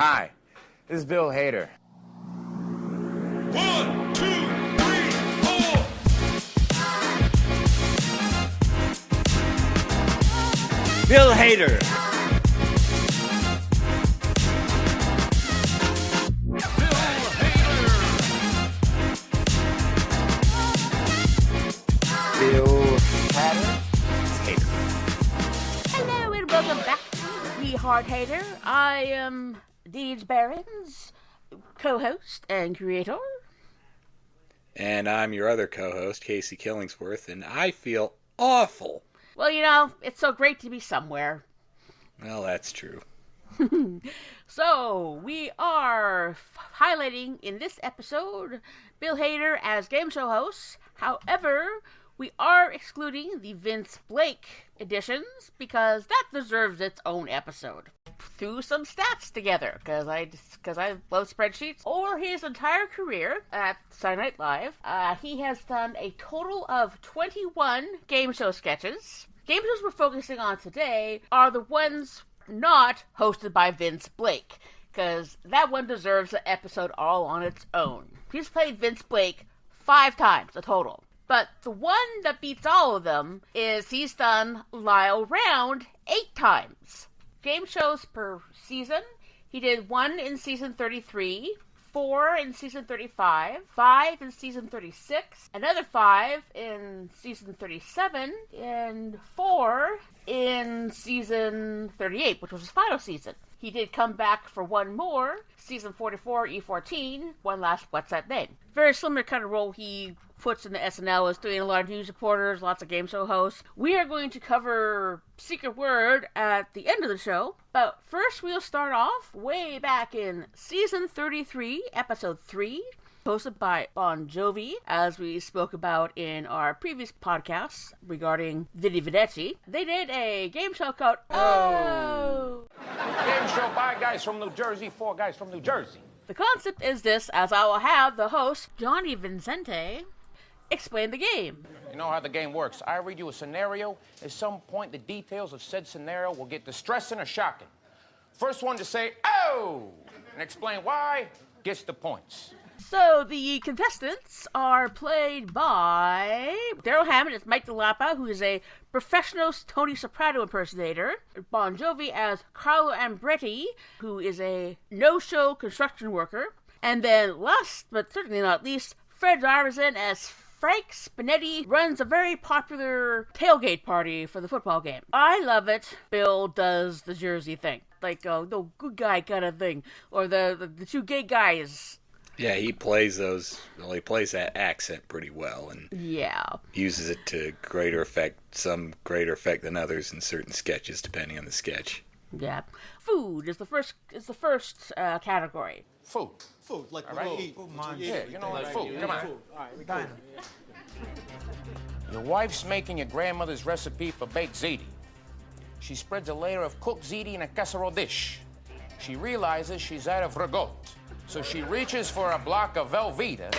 Hi, this is Bill Hader. 1, 2, 3, 4. Bill Hader. Bill Hader? Hello and welcome back to We Hard Hater. I am Deej Barron's co-host and creator. And I'm your other co-host, Casey Killingsworth, and I feel awful. Well, you know, it's so great to be somewhere. Well, that's true. So, we are highlighting in this episode Bill Hader as game show host. However, we are excluding the Vince Blight editions because that deserves its own episode. Threw some stats together because I love spreadsheets. Over his entire career at Saturday Night Live, he has done a total of 21 game show sketches. Game shows we're focusing on today are the ones not hosted by Vince Blight, because that one deserves an episode all on its own. He's played Vince Blight 5 times a total. But the one that beats all of them is he's done Lyle Round 8 times. Game shows per season. He did 1 in season 33, 4 in season 35, 5 in season 36, another 5 in season 37, and 4 in season 38, which was his final season. He did come back for one more, season 44, E14, one last What's That Name? Very similar kind of role he puts in the SNL, is doing a lot of news reporters, lots of game show hosts. We are going to cover Secret Word at the end of the show, but first we'll start off way back in season 33, episode 3, hosted by Bon Jovi, as we spoke about in our previous podcasts regarding Vidi Videtti. They did a game show called Oh! Game show by guys from New Jersey, 4 guys from New Jersey. The concept is this, as I will have the host, Johnny Vincente, explain the game. You know how the game works. I read you a scenario. At some point, the details of said scenario will get distressing or shocking. First one to say, oh, and explain why, gets the points. So the contestants are played by Daryl Hammond as Mike DeLappa, who is a professional Tony Soprano impersonator. Bon Jovi as Carlo Ambretti, who is a no-show construction worker. And then last, but certainly not least, Fred Armisen as Frank Spinetti runs a very popular tailgate party for the football game. I love it. Bill does the Jersey thing. Like, the good guy kind of thing. Or the two gay guys. Yeah, he plays he plays that accent pretty well and uses it to greater effect, some greater effect than others in certain sketches, depending on the sketch. Yeah. Food is the first category. Food, Like right. we eat. Yeah, you know, like food. Come on. All right, we got it. Your wife's making your grandmother's recipe for baked ziti. She spreads a layer of cooked ziti in a casserole dish. She realizes she's out of ragout, so she reaches for a block of Velveeta.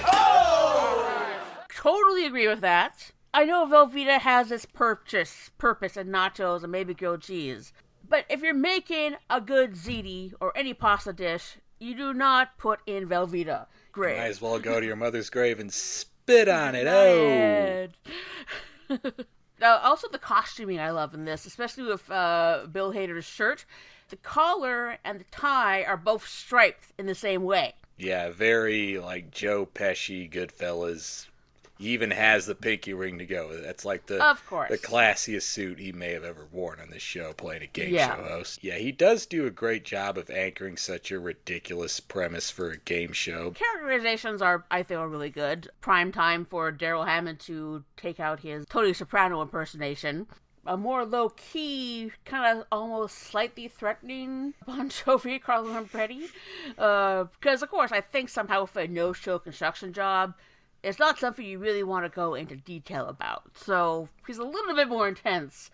Totally agree with that. I know Velveeta has its purpose in nachos and maybe grilled cheese. But if you're making a good ziti or any pasta dish, you do not put in Velveeta. Great. Might as well go to your mother's grave and spit on it. Oh! Now, also the costuming I love in this, especially with Bill Hader's shirt. The collar and the tie are both striped in the same way. Yeah, very like Joe Pesci, Goodfellas. He even has the pinky ring to go. That's like the classiest suit he may have ever worn on this show, playing a game show host. Yeah, he does do a great job of anchoring such a ridiculous premise for a game show. Characterizations are really good. Prime time for Daryl Hammond to take out his Tony Soprano impersonation. A more low-key, kind of almost slightly threatening Bon Jovi, Carlo Ambretti. Because, of course, I think somehow for a no-show construction job, it's not something you really want to go into detail about. So he's a little bit more intense.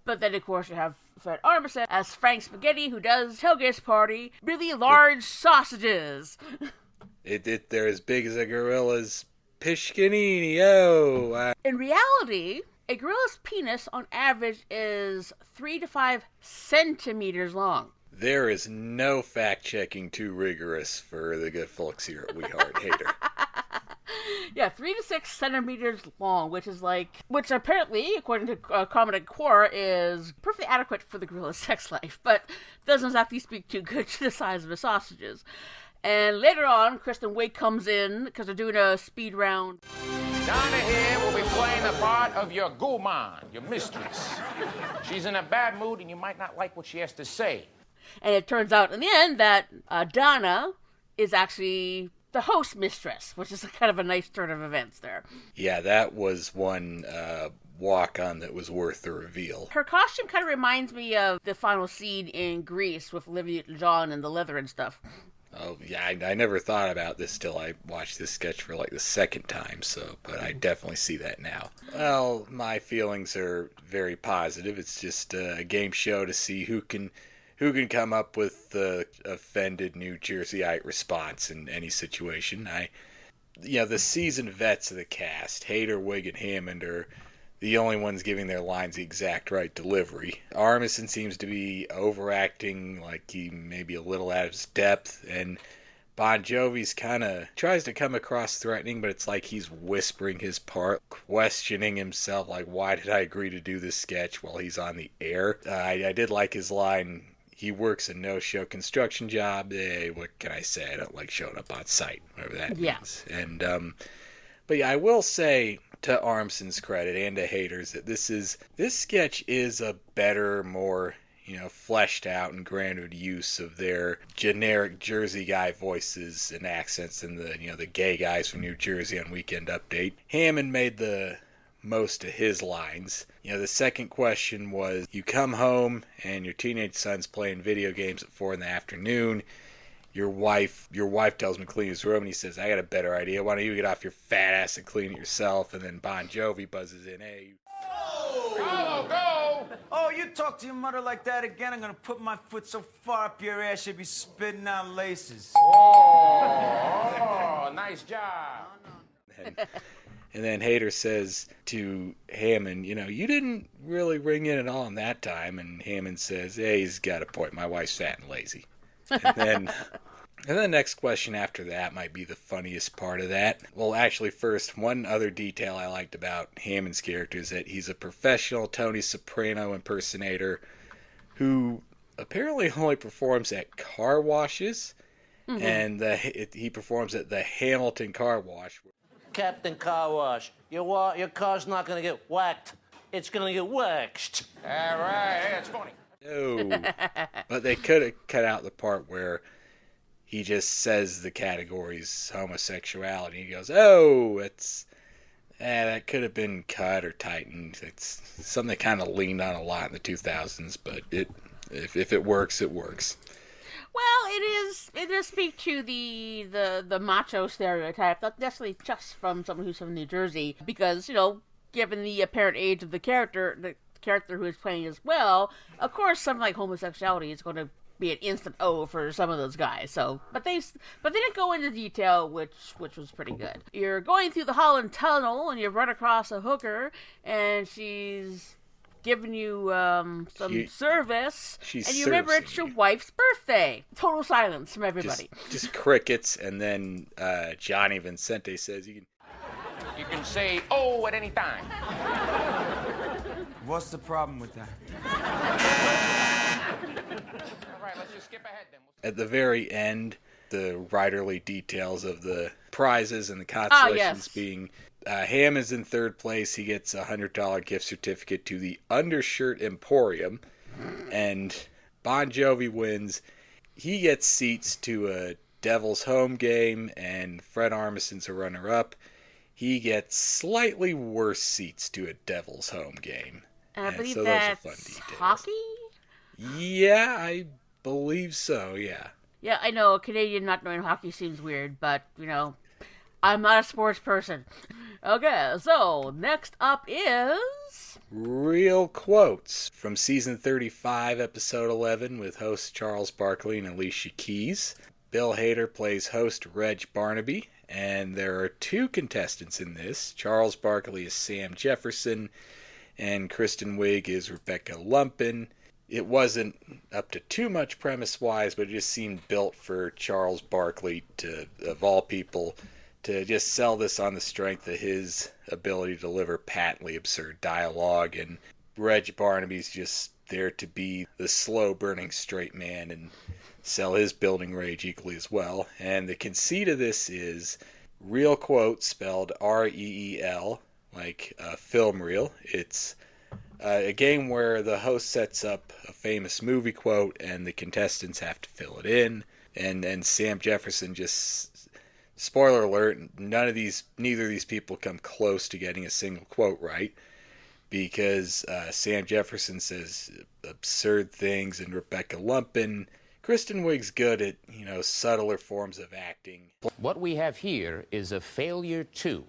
But then, of course, you have Fred Armisen as Frank Spaghetti, who does tailgate party, really large sausages. They're as big as a gorilla's Pishkanini. Oh! In reality, a gorilla's penis, on average, is 3 to 5 centimeters long. There is no fact-checking too rigorous for the good folks here at We Heart Hater. Yeah, 3 to 6 centimeters long, which apparently, according to Commodore Core, is perfectly adequate for the gorilla's sex life, but doesn't exactly speak too good to the size of his sausages. And later on, Kristen Wiig comes in because they're doing a speed round. Donna here will be playing the part of your gourmand, your mistress. She's in a bad mood and you might not like what she has to say. And it turns out in the end that Donna is actually the host mistress, which is kind of a nice turn of events there. Yeah, that was one walk-on that was worth the reveal. Her costume kind of reminds me of the final scene in Grease with Olivia Newton-John and the leather and stuff. Oh, yeah, I never thought about this till I watched this sketch for like the second time, but I definitely see that now. Well, my feelings are very positive. It's just a game show to see who can come up with the offended New Jerseyite response in any situation. The seasoned vets of the cast, Hader, Wiig, and Hammond, are the only ones giving their lines the exact right delivery. Armisen seems to be overacting, like he may be a little out of his depth, and Bon Jovi's kind of tries to come across threatening, but it's like he's whispering his part, questioning himself, like, why did I agree to do this sketch while he's on the air? I did like his line, he works a no-show construction job. What can I say? I don't like showing up on site, whatever that means. And, but yeah, I will say, to Armsen's credit and to Hader's, that this sketch is a better, more, fleshed out and grander use of their generic Jersey guy voices and accents than the gay guys from New Jersey on Weekend Update. Hammond made the most of his lines. The second question was, you come home and your teenage son's playing video games at 4 p.m. Your wife tells him to clean his room, and he says, I got a better idea. Why don't you get off your fat ass and clean it yourself? And then Bon Jovi buzzes in, hey. Go! Oh, you talk to your mother like that again, I'm gonna put my foot so far up your ass you'll be spitting out laces. Oh, nice job. And then Hader says to Hammond, you didn't really ring in at all in that time. And Hammond says, hey, he's got a point. My wife's fat and lazy. And then the next question after that might be the funniest part of that. Well, actually, first, one other detail I liked about Hammond's character is that he's a professional Tony Soprano impersonator who apparently only performs at car washes. Mm-hmm. And he performs at the Hamilton Car Wash. Captain Car Wash, your car's not going to get whacked. It's going to get waxed. All right, that's funny. No. But they could have cut out the part where he just says the category's homosexuality. He goes, oh, that could have been cut or tightened. It's something they kind of leaned on a lot in the 2000s, but if it works, it works. Well, it does speak to the macho stereotype, not necessarily just from someone who's from New Jersey, because, given the apparent age of the character who is playing as well, of course, something like homosexuality is going to be an instant O for some of those guys. So, but they didn't go into detail, which was pretty good. You're going through the Holland Tunnel and you run across a hooker, and she's giving you some service, and you remember it's your wife's birthday. Total silence from everybody. Just crickets, and then Johnny Vincente says you can say "oh" at any time. What's the problem with that? All right, let's just skip ahead then. At the very end, the writerly details of the prizes and the constellations being... Ham is in third place. He gets a $100 gift certificate to the Undershirt Emporium. And Bon Jovi wins. He gets seats to a Devils home game, and Fred Armisen's a runner-up. He gets slightly worse seats to a Devils home game. I believe so that's hockey? Yeah, I believe so, yeah. Yeah, I know, a Canadian not knowing hockey seems weird, but, I'm not a sports person. Okay, so next up is... Real Quotes from Season 35, Episode 11, with hosts Charles Barkley and Alicia Keys. Bill Hader plays host Reg Barnaby, and there are two contestants in this. Charles Barkley is Sam Jefferson, and Kristen Wiig is Rebecca Lumpin. it wasn't up to too much premise-wise, but it just seemed built for Charles Barkley to, of all people, to just sell this on the strength of his ability to deliver patently absurd dialogue, and Reg Barnaby's just there to be the slow-burning straight man and sell his building rage equally as well. And the conceit of this is real quote spelled R-E-E-L, like a film reel. It's a game where the host sets up a famous movie quote and the contestants have to fill it in. And Sam Jefferson just, spoiler alert, neither of these people come close to getting a single quote right, because Sam Jefferson says absurd things and Rebecca Lumpin. Kristen Wiig's good at, subtler forms of acting. What we have here is a failure to.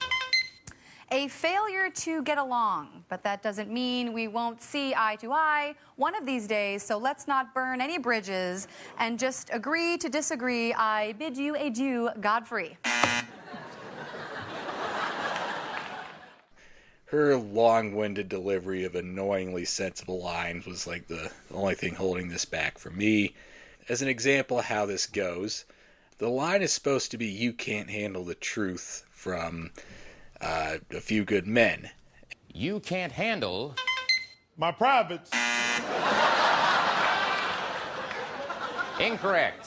A failure to get along, but that doesn't mean we won't see eye to eye one of these days, so let's not burn any bridges and just agree to disagree. I bid you adieu, Godfrey. Her long-winded delivery of annoyingly sensible lines was like the only thing holding this back for me. As an example of how this goes, the line is supposed to be, "You can't handle the truth," from A Few Good Men. You can't handle My privates. Incorrect.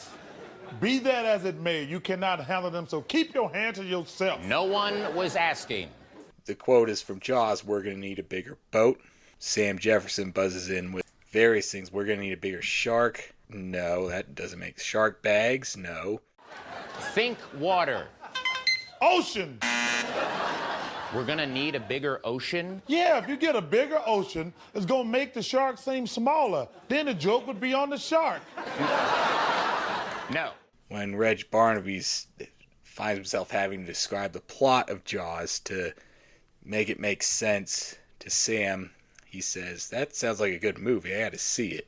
Be that as it may, you cannot handle them, so keep your hand to yourself. No one was asking. The quote is from Jaws, "We're going to need a bigger boat." Sam Jefferson buzzes in with various things. "We're going to need a bigger shark." No, that doesn't make shark bags. No. Think water. Ocean. We're gonna need a bigger ocean. Yeah, if you get a bigger ocean, it's going to make the shark seem smaller. Then the joke would be on the shark. No. When Reg Barnaby finds himself having to describe the plot of Jaws to make it make sense to Sam, he says, "That sounds like a good movie. I got to see it."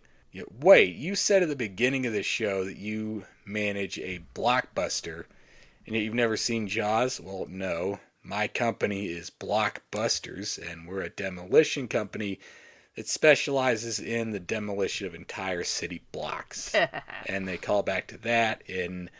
Wait, you said at the beginning of the show that you manage a blockbuster, and yet you've never seen Jaws? Well, no. My company is Blockbusters, and we're a demolition company that specializes in the demolition of entire city blocks. And they call back to that in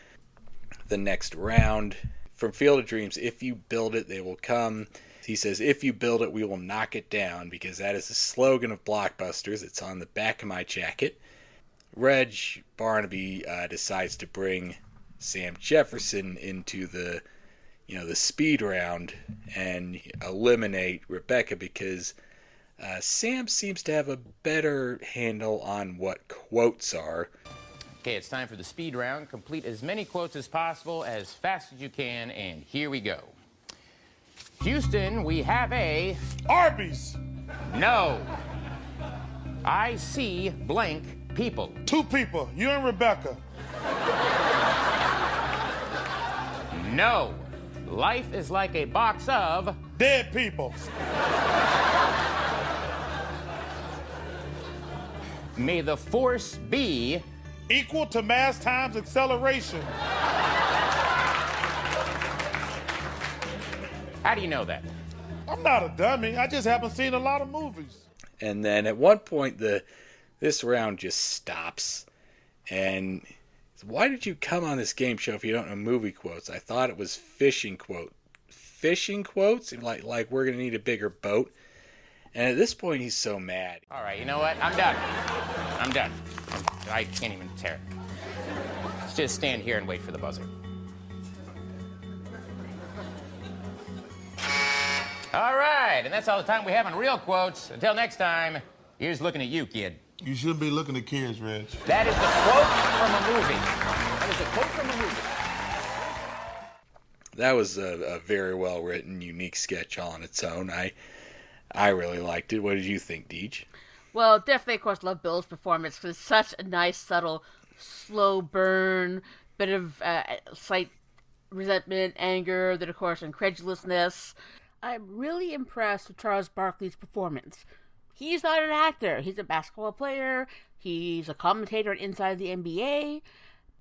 the next round. From Field of Dreams, "If you build it, they will come." He says, "If you build it, we will knock it down," because that is the slogan of Blockbusters. It's on the back of my jacket. Reg Barnaby decides to bring Sam Jefferson into the speed round and eliminate Rebecca, because Sam seems to have a better handle on what quotes are. Okay, it's time for the speed round. Complete as many quotes as possible, as fast as you can, and here we go. Houston, we have a... Arby's. No. I see blank people. 2 people, you and Rebecca. No. Life is like a box of... Dead people. May the force be... Equal to mass times acceleration. How do you know that? I'm not a dummy. I just haven't seen a lot of movies. And then at one point, this round just stops. And why did you come on this game show if you don't know movie quotes? I thought it was fishing quotes. Like we're going to need a bigger boat. And at this point, he's so mad. All right, you know what? I'm done. I can't even tear it. Let's just stand here and wait for the buzzer. All right, and that's all the time we have on real quotes. Until next time, here's looking at you, kid. You shouldn't be looking at kids, Reg. That is the quote from a movie. That was a very well-written, unique sketch all on its own. I really liked it. What did you think, Deej? Well, definitely, of course, love Bill's performance, because it's such a nice, subtle, slow burn, bit of slight resentment, anger, then, of course, incredulousness. I'm really impressed with Charles Barkley's performance. He's not an actor. He's a basketball player. He's a commentator inside the NBA.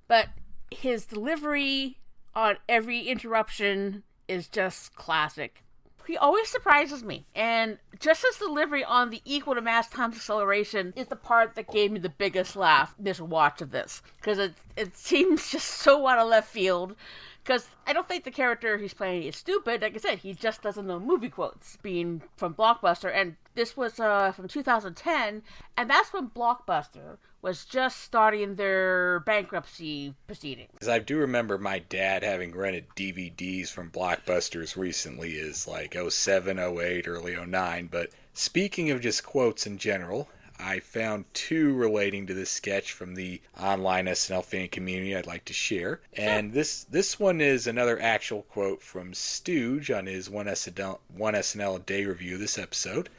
But his delivery on every interruption is just classic. He always surprises me. And just his delivery on the equal to mass times acceleration is the part that gave me the biggest laugh this watch of this. Because it seems just so out of left field. Because I don't think the character he's playing is stupid. Like I said, he just doesn't know movie quotes, being from Blockbuster. And this was from 2010, and that's when Blockbuster was just starting their bankruptcy proceedings. Because I do remember my dad having rented DVDs from Blockbusters recently, is like 07, 08, early 09. But speaking of just quotes in general, I found two relating to this sketch from the online SNL fan community I'd like to share. And this one is another actual quote from Stooge on his One SNL a Day review of this episode.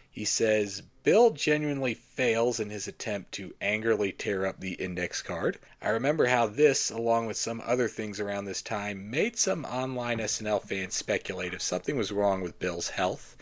He says, "Bill genuinely fails in his attempt to angrily tear up the index card. I remember how this, along with some other things around this time, made some online SNL fans speculate if something was wrong with Bill's health."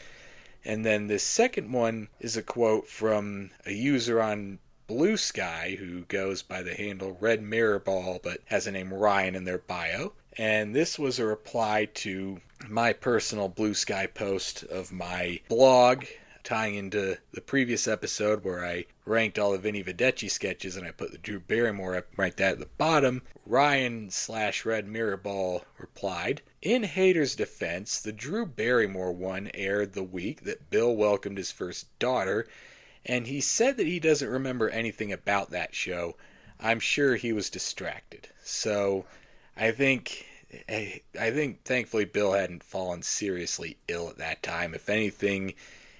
And then the second one is a quote from a user on Blue Sky who goes by the handle Red Mirror Ball but has the name Ryan in their bio. And this was a reply to my personal Blue Sky post of my blog, tying into the previous episode where I ranked all the Vinny Vedecci sketches and I put the Drew Barrymore up right there at the bottom. Ryan/Red Mirror Ball replied, "In Hader's defense, the Drew Barrymore one aired the week that Bill welcomed his first daughter, and he said that he doesn't remember anything about that show. I'm sure he was distracted." So I think thankfully Bill hadn't fallen seriously ill at that time. If anything,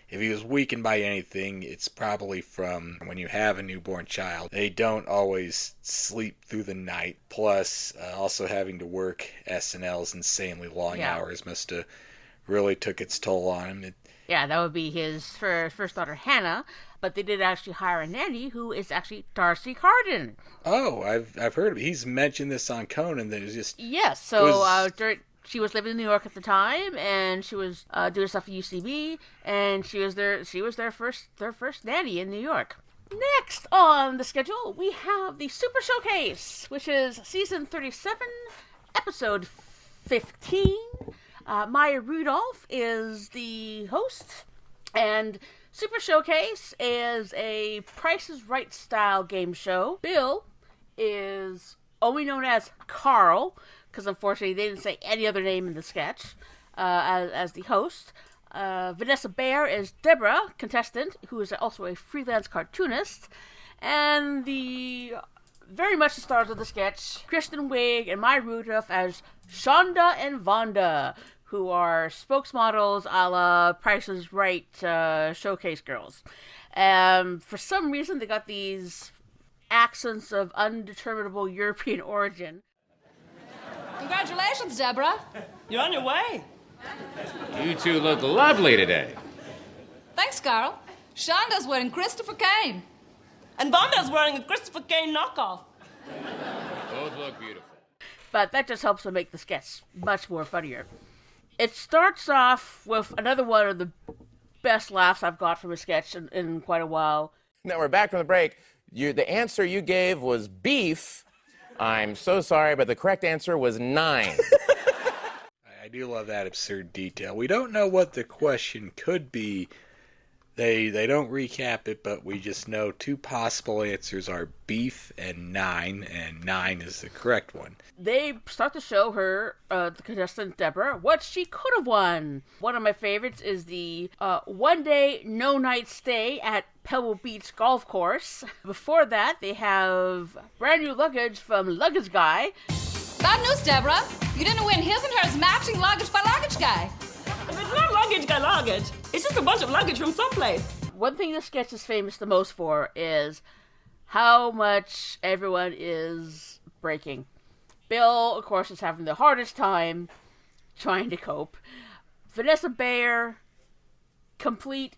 if he was weakened by anything, it's probably from when you have a newborn child. They don't always sleep through the night. Plus, also having to work SNL's insanely long hours must have really took its toll on him. Yeah, that would be his first daughter, Hannah. But they did actually hire a nanny who is actually Darcy Carden. Oh, I've heard of it. He's mentioned this on Conan. That is just... Yes, so she was living in New York at the time, and she was doing stuff at UCB, and she was their first nanny in New York. Next on the schedule, we have the Super Showcase, which is season 37, episode 15. Maya Rudolph is the host, and Super Showcase is a Price is Right style game show. Bill is only known as Carl, because unfortunately they didn't say any other name in the sketch, as the host. Vanessa Bayer is Deborah, contestant, who is also a freelance cartoonist. And the very much the stars of the sketch, Kristen Wiig and Maya Rudolph as Shonda and Vonda, who are spokesmodels a la Price is Right showcase girls. For some reason, they got these accents of undeterminable European origin. Congratulations, Deborah. You're on your way. You two look lovely today. Thanks, Carl. Shonda's wearing Christopher Kane. And Vonda's wearing a Christopher Kane knockoff. Both look beautiful. But that just helps to make the sketch much more funnier. It starts off with another one of the best laughs I've got from a sketch in quite a while. Now we're back from the break. The answer you gave was beef. I'm so sorry, but the correct answer was 9. I do love that absurd detail. We don't know what the question could be. They don't recap it, but we just know two possible answers are beef and 9, and 9 is the correct one. They start to show her, the contestant Deborah, what she could have won. One of my favorites is the one day, no night stay at Pebble Beach Golf Course. Before that, they have brand new luggage from Luggage Guy. Bad news, Deborah. You didn't win his and hers matching luggage by Luggage Guy. It's not Luggage Guy luggage. It's just a bunch of luggage from someplace. One thing this sketch is famous the most for is how much everyone is breaking. Bill, of course, is having the hardest time trying to cope. Vanessa Bayer, complete,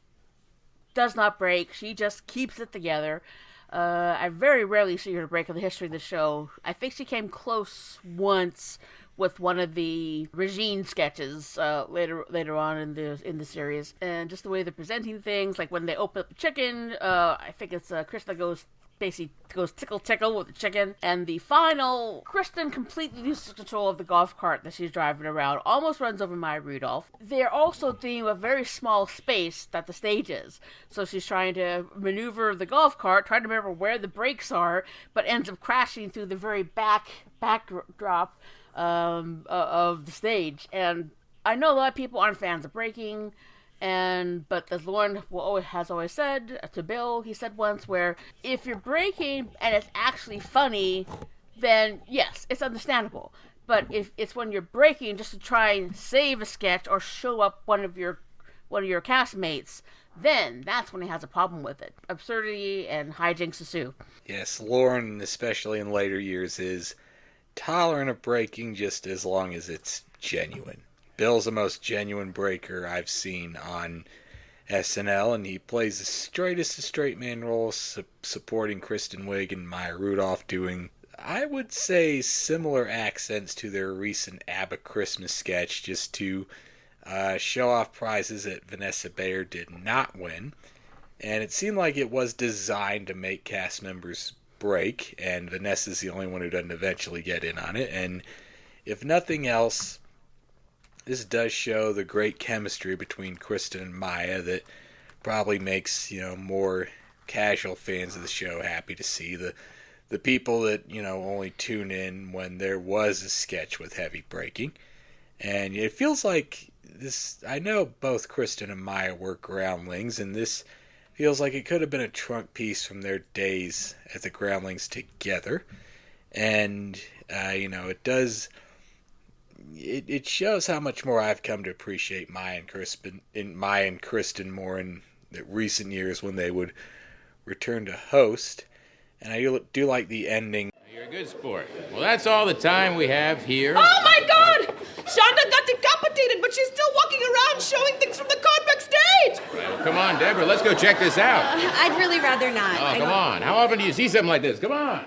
does not break. She just keeps it together. I very rarely see her break in the history of the show. I think she came close once with one of the Regine sketches later on in the series, and just the way they're presenting things, like when they open up the chicken, I think it's Chris that goes basically goes tickle with the chicken. And the final, Kristen completely loses control of the golf cart that she's driving around, almost runs over Maya Rudolph. They're also dealing with a very small space that the stage is. So she's trying to maneuver the golf cart, trying to remember where the brakes are, but ends up crashing through the very backdrop of the stage. And I know a lot of people aren't fans of braking, but as Lauren has always said to Bill, he said once, where if you're braking and it's actually funny, then yes, it's understandable. But if it's when you're braking just to try and save a sketch or show up one of your castmates, then that's when he has a problem with it. Absurdity and hijinks ensue. Yes, Lauren, especially in later years, is tolerant of breaking just as long as it's genuine. Bill's the most genuine breaker I've seen on SNL, and he plays the straightest of straight man roles, supporting Kristen Wiig and Maya Rudolph, doing, I would say, similar accents to their recent ABBA Christmas sketch, just to show off prizes that Vanessa Bayer did not win. And it seemed like it was designed to make cast members break, and Vanessa's the only one who doesn't eventually get in on it. And if nothing else, this does show the great chemistry between Kristen and Maya that probably makes, more casual fans of the show happy to see. The people that, only tune in when there was a sketch with heavy breaking. And it feels like this, I know both Kristen and Maya were groundlings, and this feels like it could have been a trunk piece from their days as the groundlings together. And, it does... It shows how much more I've come to appreciate Maya and Kristen more in the recent years when they would return to host. And I do like the ending. You're a good sport. Well, that's all the time we have here. Oh, my God! Shonda got decapitated, but she's still walking around showing things from the card backstage! Right, well, come on, Deborah, let's go check this out. I'd really rather not. Oh, come on. How often do you see something like this? Come on.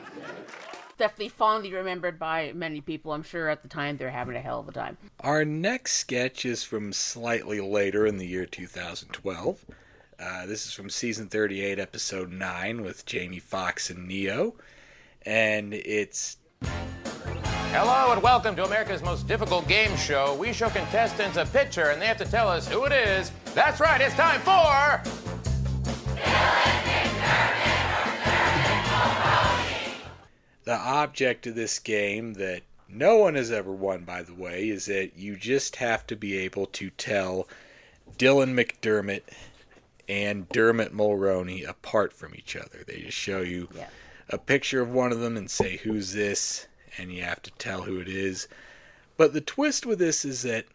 Definitely fondly remembered by many people. I'm sure at the time they're having a hell of a time. Our next sketch is from slightly later in the year 2012. This is from season 38, episode 9, with Jamie Foxx and Neo. And it's... Hello and welcome to America's most difficult game show. We show contestants a picture and they have to tell us who it is. That's right, it's time for... The object of this game, that no one has ever won, by the way, is that you just have to be able to tell Dylan McDermott and Dermot Mulroney apart from each other. They just show you a picture of one of them and say, who's this? And you have to tell who it is. But the twist with this is that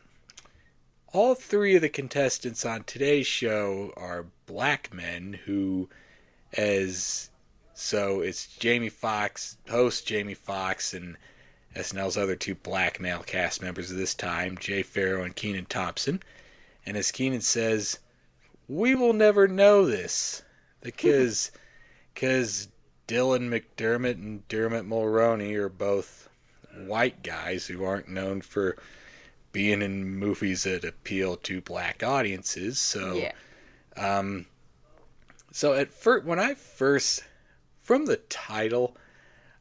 all three of the contestants on today's show are black men who, so it's Jamie Foxx, host Jamie Foxx, and SNL's other two black male cast members of this time, Jay Farrow and Kenan Thompson. And as Kenan says, we will never know this because Dylan McDermott and Dermot Mulroney are both white guys who aren't known for being in movies that appeal to black audiences. So, so at first, when I first... From the title,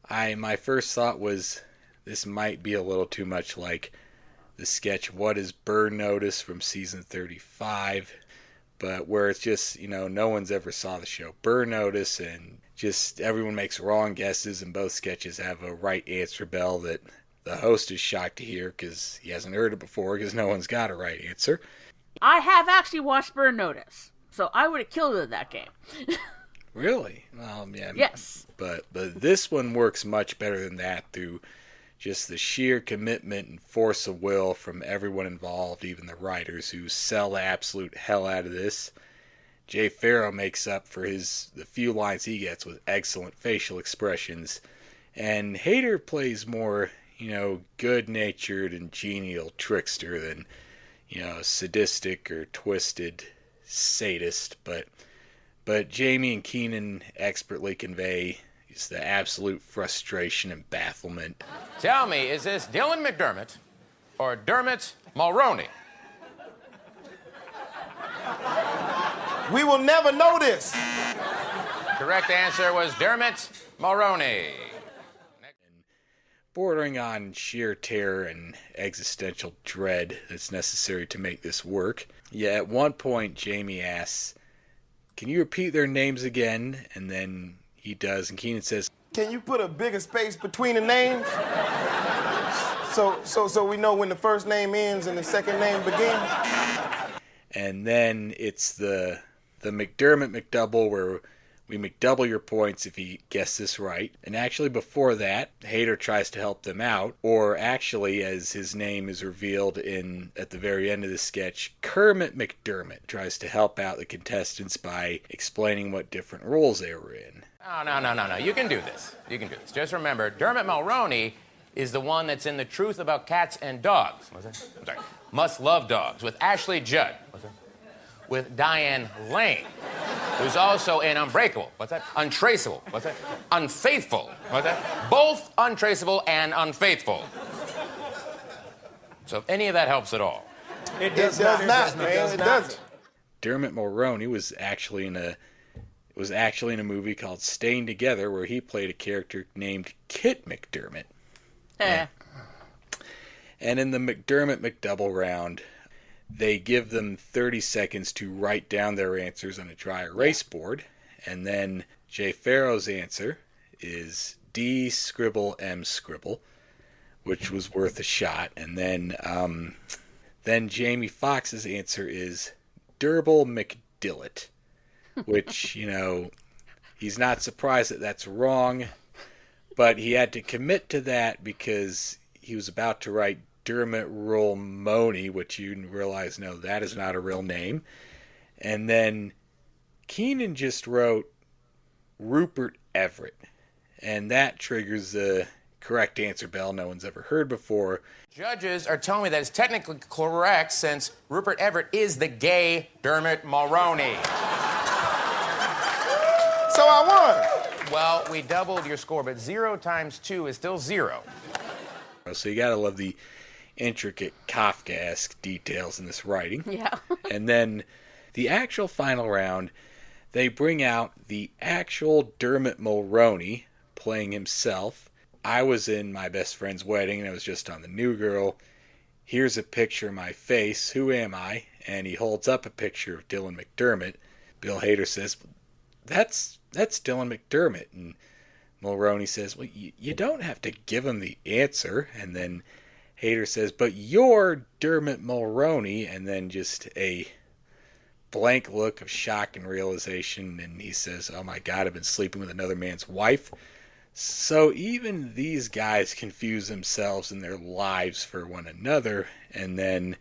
my first thought was this might be a little too much like the sketch What is Burn Notice from season 35, but where it's just, no one's ever saw the show Burn Notice, and just everyone makes wrong guesses, and both sketches have a right answer bell that the host is shocked to hear because he hasn't heard it before because no one's got a right answer. I have actually watched Burn Notice, so I would have killed it in that game. Really? Well, yeah. Yes. But this one works much better than that through just the sheer commitment and force of will from everyone involved, even the writers who sell the absolute hell out of this. Jay Farrow makes up for the few lines he gets with excellent facial expressions. And Hader plays more, good-natured and genial trickster than, sadistic or twisted sadist. But Jamie and Kenan expertly convey the absolute frustration and bafflement. Tell me, is this Dylan McDermott or Dermot Mulroney? We will never know this. correct answer was Dermot Mulroney. Bordering on sheer terror and existential dread that's necessary to make this work. Yeah, at one point, Jamie asks, "Can you repeat their names again?" And then he does, and Keenan says, "Can you put a bigger space between the names? So we know when the first name ends and the second name begins?" And then it's the McDermott McDouble, where we McDouble your points if you guess this right. And actually before that, Hader tries to help them out, or actually, as his name is revealed at the very end of the sketch, Kermit McDermott tries to help out the contestants by explaining what different roles they were in. No. You can do this. Just remember, Dermot Mulroney is the one that's in The Truth About Cats and Dogs. What's that? I'm sorry. Must Love Dogs with Ashley Judd. What's that? With Diane Lane, who's also in Unbreakable. What's that? Untraceable. What's that? Unfaithful. What's that? Both untraceable and unfaithful. So if any of that helps at all. It does not, man. It doesn't. Dermot Mulroney was actually in a movie called Staying Together, where he played a character named Kit McDermott. And in the McDermott McDouble round, they give them 30 seconds to write down their answers on a dry erase board, and then Jay Farrow's answer is D scribble M scribble, which was worth a shot, and then Jamie Foxx's answer is Derble McDillet, which, he's not surprised that that's wrong, but he had to commit to that because he was about to write Dermot Mulroney, which you realize, no, that is not a real name. And then Keenan just wrote Rupert Everett, and that triggers the correct answer bell no one's ever heard before. Judges are telling me that it's technically correct since Rupert Everett is the gay Dermot Mulroney. So I won. Well, we doubled your score, but 0 times 2 is still 0. So you gotta love the intricate Kafkaesque details in this writing. Yeah. And then the actual final round, they bring out the actual Dermot Mulroney playing himself. I was in my best friend's wedding and I was just on the New Girl. Here's a picture of my face. Who am I? And he holds up a picture of Dylan McDermott. Bill Hader says, that's Dylan McDermott. And Mulroney says, well, you don't have to give him the answer. And then Hader says, but you're Dermot Mulroney. And then just a blank look of shock and realization. And he says, oh my God, I've been sleeping with another man's wife. So even these guys confuse themselves in their lives for one another. And then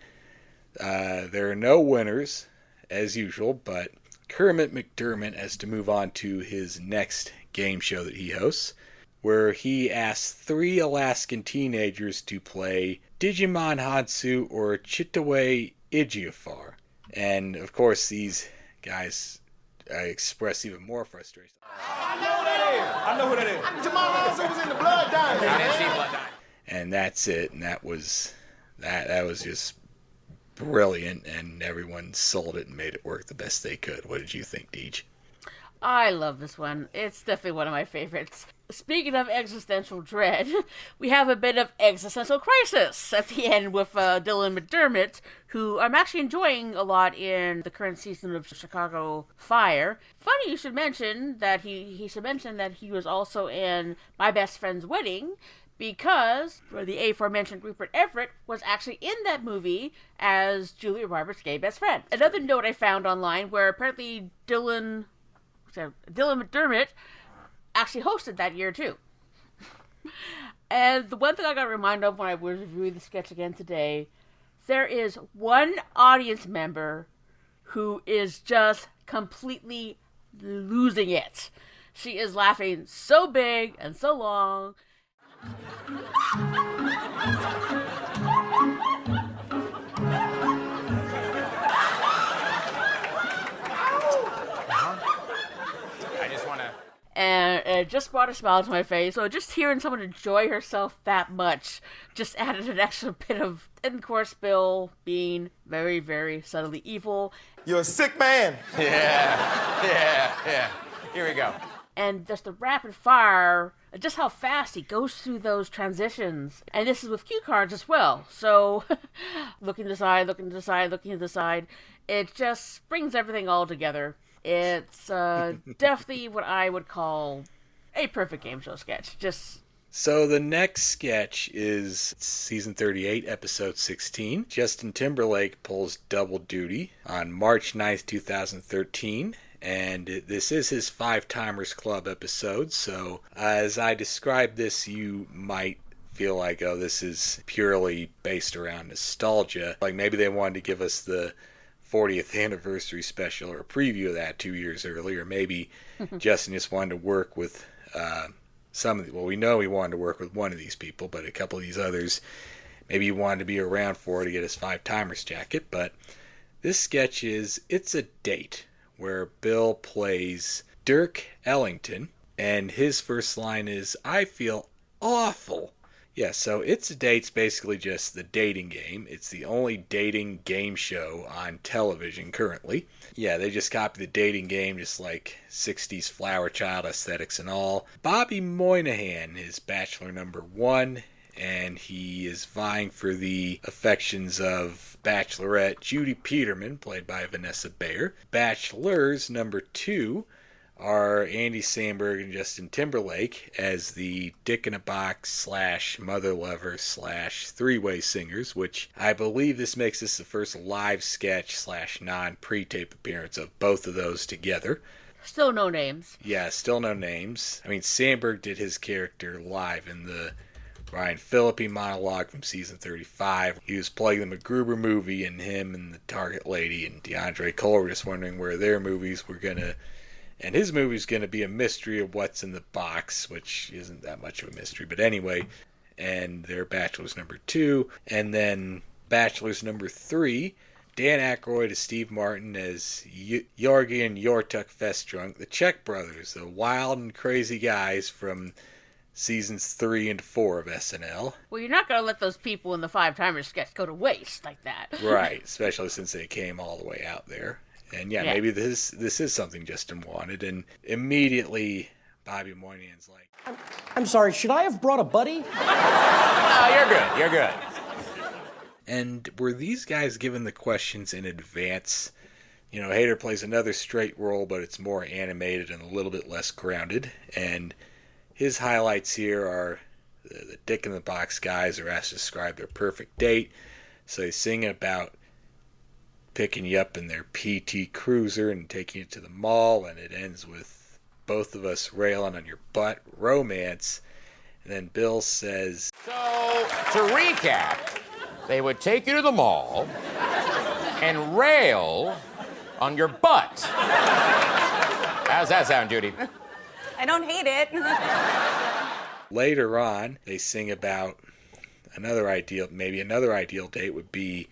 there are no winners, as usual, but Kermit McDermott has to move on to his next game show that he hosts, where he asks 3 Alaskan teenagers to play Digimon Hansu or Chitaway Ejiofor. And, of course, these guys express even more frustration. I know who that is. Digimon Hansu was in the Blood Diamond. I didn't see Blood Diamond. And that's it. And that was just brilliant, and everyone sold it and made it work the best they could. What did you think, Deej? I love this one. It's definitely one of my favorites. Speaking of existential dread, we have a bit of existential crisis at the end with Dylan McDermott, who I'm actually enjoying a lot in the current season of Chicago Fire. Funny you should mention that he should mention that he was also in My Best Friend's Wedding, because the aforementioned Rupert Everett was actually in that movie as Julia Roberts' gay best friend. Another note I found online where apparently Dylan McDermott actually hosted that year too. And the one thing I got reminded of when I was reviewing the sketch again today, there is one audience member who is just completely losing it. She is laughing so big and so long. And it just brought a smile to my face. So just hearing someone enjoy herself that much just added an extra bit of, and of course, Bill being very, very subtly evil. You're a sick man. Yeah. Here we go. And just the rapid fire, just how fast he goes through those transitions. And this is with cue cards as well. So, looking to the side, looking to the side, looking to the side. It just brings everything all together. It's definitely what I would call a perfect game show sketch. So the next sketch is season 38, episode 16. Justin Timberlake pulls double duty on March 9th, 2013. And this is his Five Timers Club episode. So as I describe this, you might feel like, oh, this is purely based around nostalgia. Like maybe they wanted to give us the 40th anniversary special or a preview of that 2 years earlier. Maybe Justin just wanted to work with we know he wanted to work with one of these people, but a couple of these others, maybe he wanted to be around for to get his Five Timers jacket. But this sketch it's a date where Bill plays Dirk Ellington, and his first line is, "I feel awful." Yeah, so It's a Date's basically just the dating game. It's the only dating game show on television currently. Yeah, they just copied the dating game, just like 60s flower child aesthetics and all. Bobby Moynihan is bachelor number 1, and he is vying for the affections of bachelorette Judy Peterman, played by Vanessa Bayer. Bachelors number 2 are Andy Samberg and Justin Timberlake as the dick-in-a-box / mother lover / three-way singers, which I believe this makes this the first live sketch / non-pre-tape appearance of both of those together. Still no names. Yeah, still no names. I mean, Samberg did his character live in the Ryan Phillippe monologue from season 35. He was playing the MacGruber movie, and him and the Target lady and DeAndre Cole were just wondering where their movies were going to... And his movie's going to be a mystery of what's in the box, which isn't that much of a mystery. But anyway, and they're Bachelors number 2. And then Bachelors number 3, Dan Aykroyd as Steve Martin as Jorgi and Jortuk Festrunk, the Czech brothers, the wild and crazy guys from seasons 3 and 4 of SNL. Well, you're not going to let those people in the Five Timers sketch go to waste like that. Right, especially since they came all the way out there. And yeah, maybe this is something Justin wanted. And immediately, Bobby Moynihan's like, I'm sorry, should I have brought a buddy? No, you're good. And were these guys given the questions in advance? You know, Hader plays another straight role, but it's more animated and a little bit less grounded. And his highlights here are the dick-in-the-box guys are asked to describe their perfect date. So he's singing about picking you up in their PT Cruiser and taking you to the mall, and it ends with both of us railing on your butt, romance. And then Bill says, So, to recap, they would take you to the mall and rail on your butt. How's that sound, Judy? I don't hate it. Later on, they sing about another ideal date would be,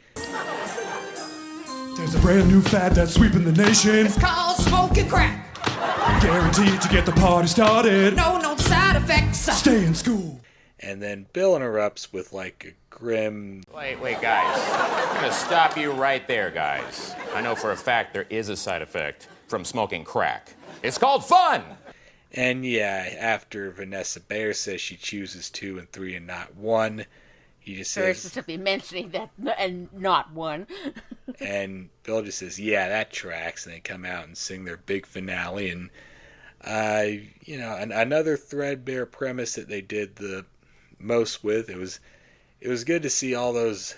there's a brand new fad that's sweeping the nation. It's called smoking crack. Guaranteed to get the party started. No side effects. Stay in school. And then Bill interrupts with like a grim... Wait, guys. I'm going to stop you right there, guys. I know for a fact there is a side effect from smoking crack. It's called fun! And yeah, after Vanessa Bayer says she chooses 2 and 3 and not 1, he just says... Very specifically mentioning that and not 1. And Bill just says, yeah, that tracks. And they come out and sing their big finale. And, another threadbare premise that they did the most with. It was good to see all those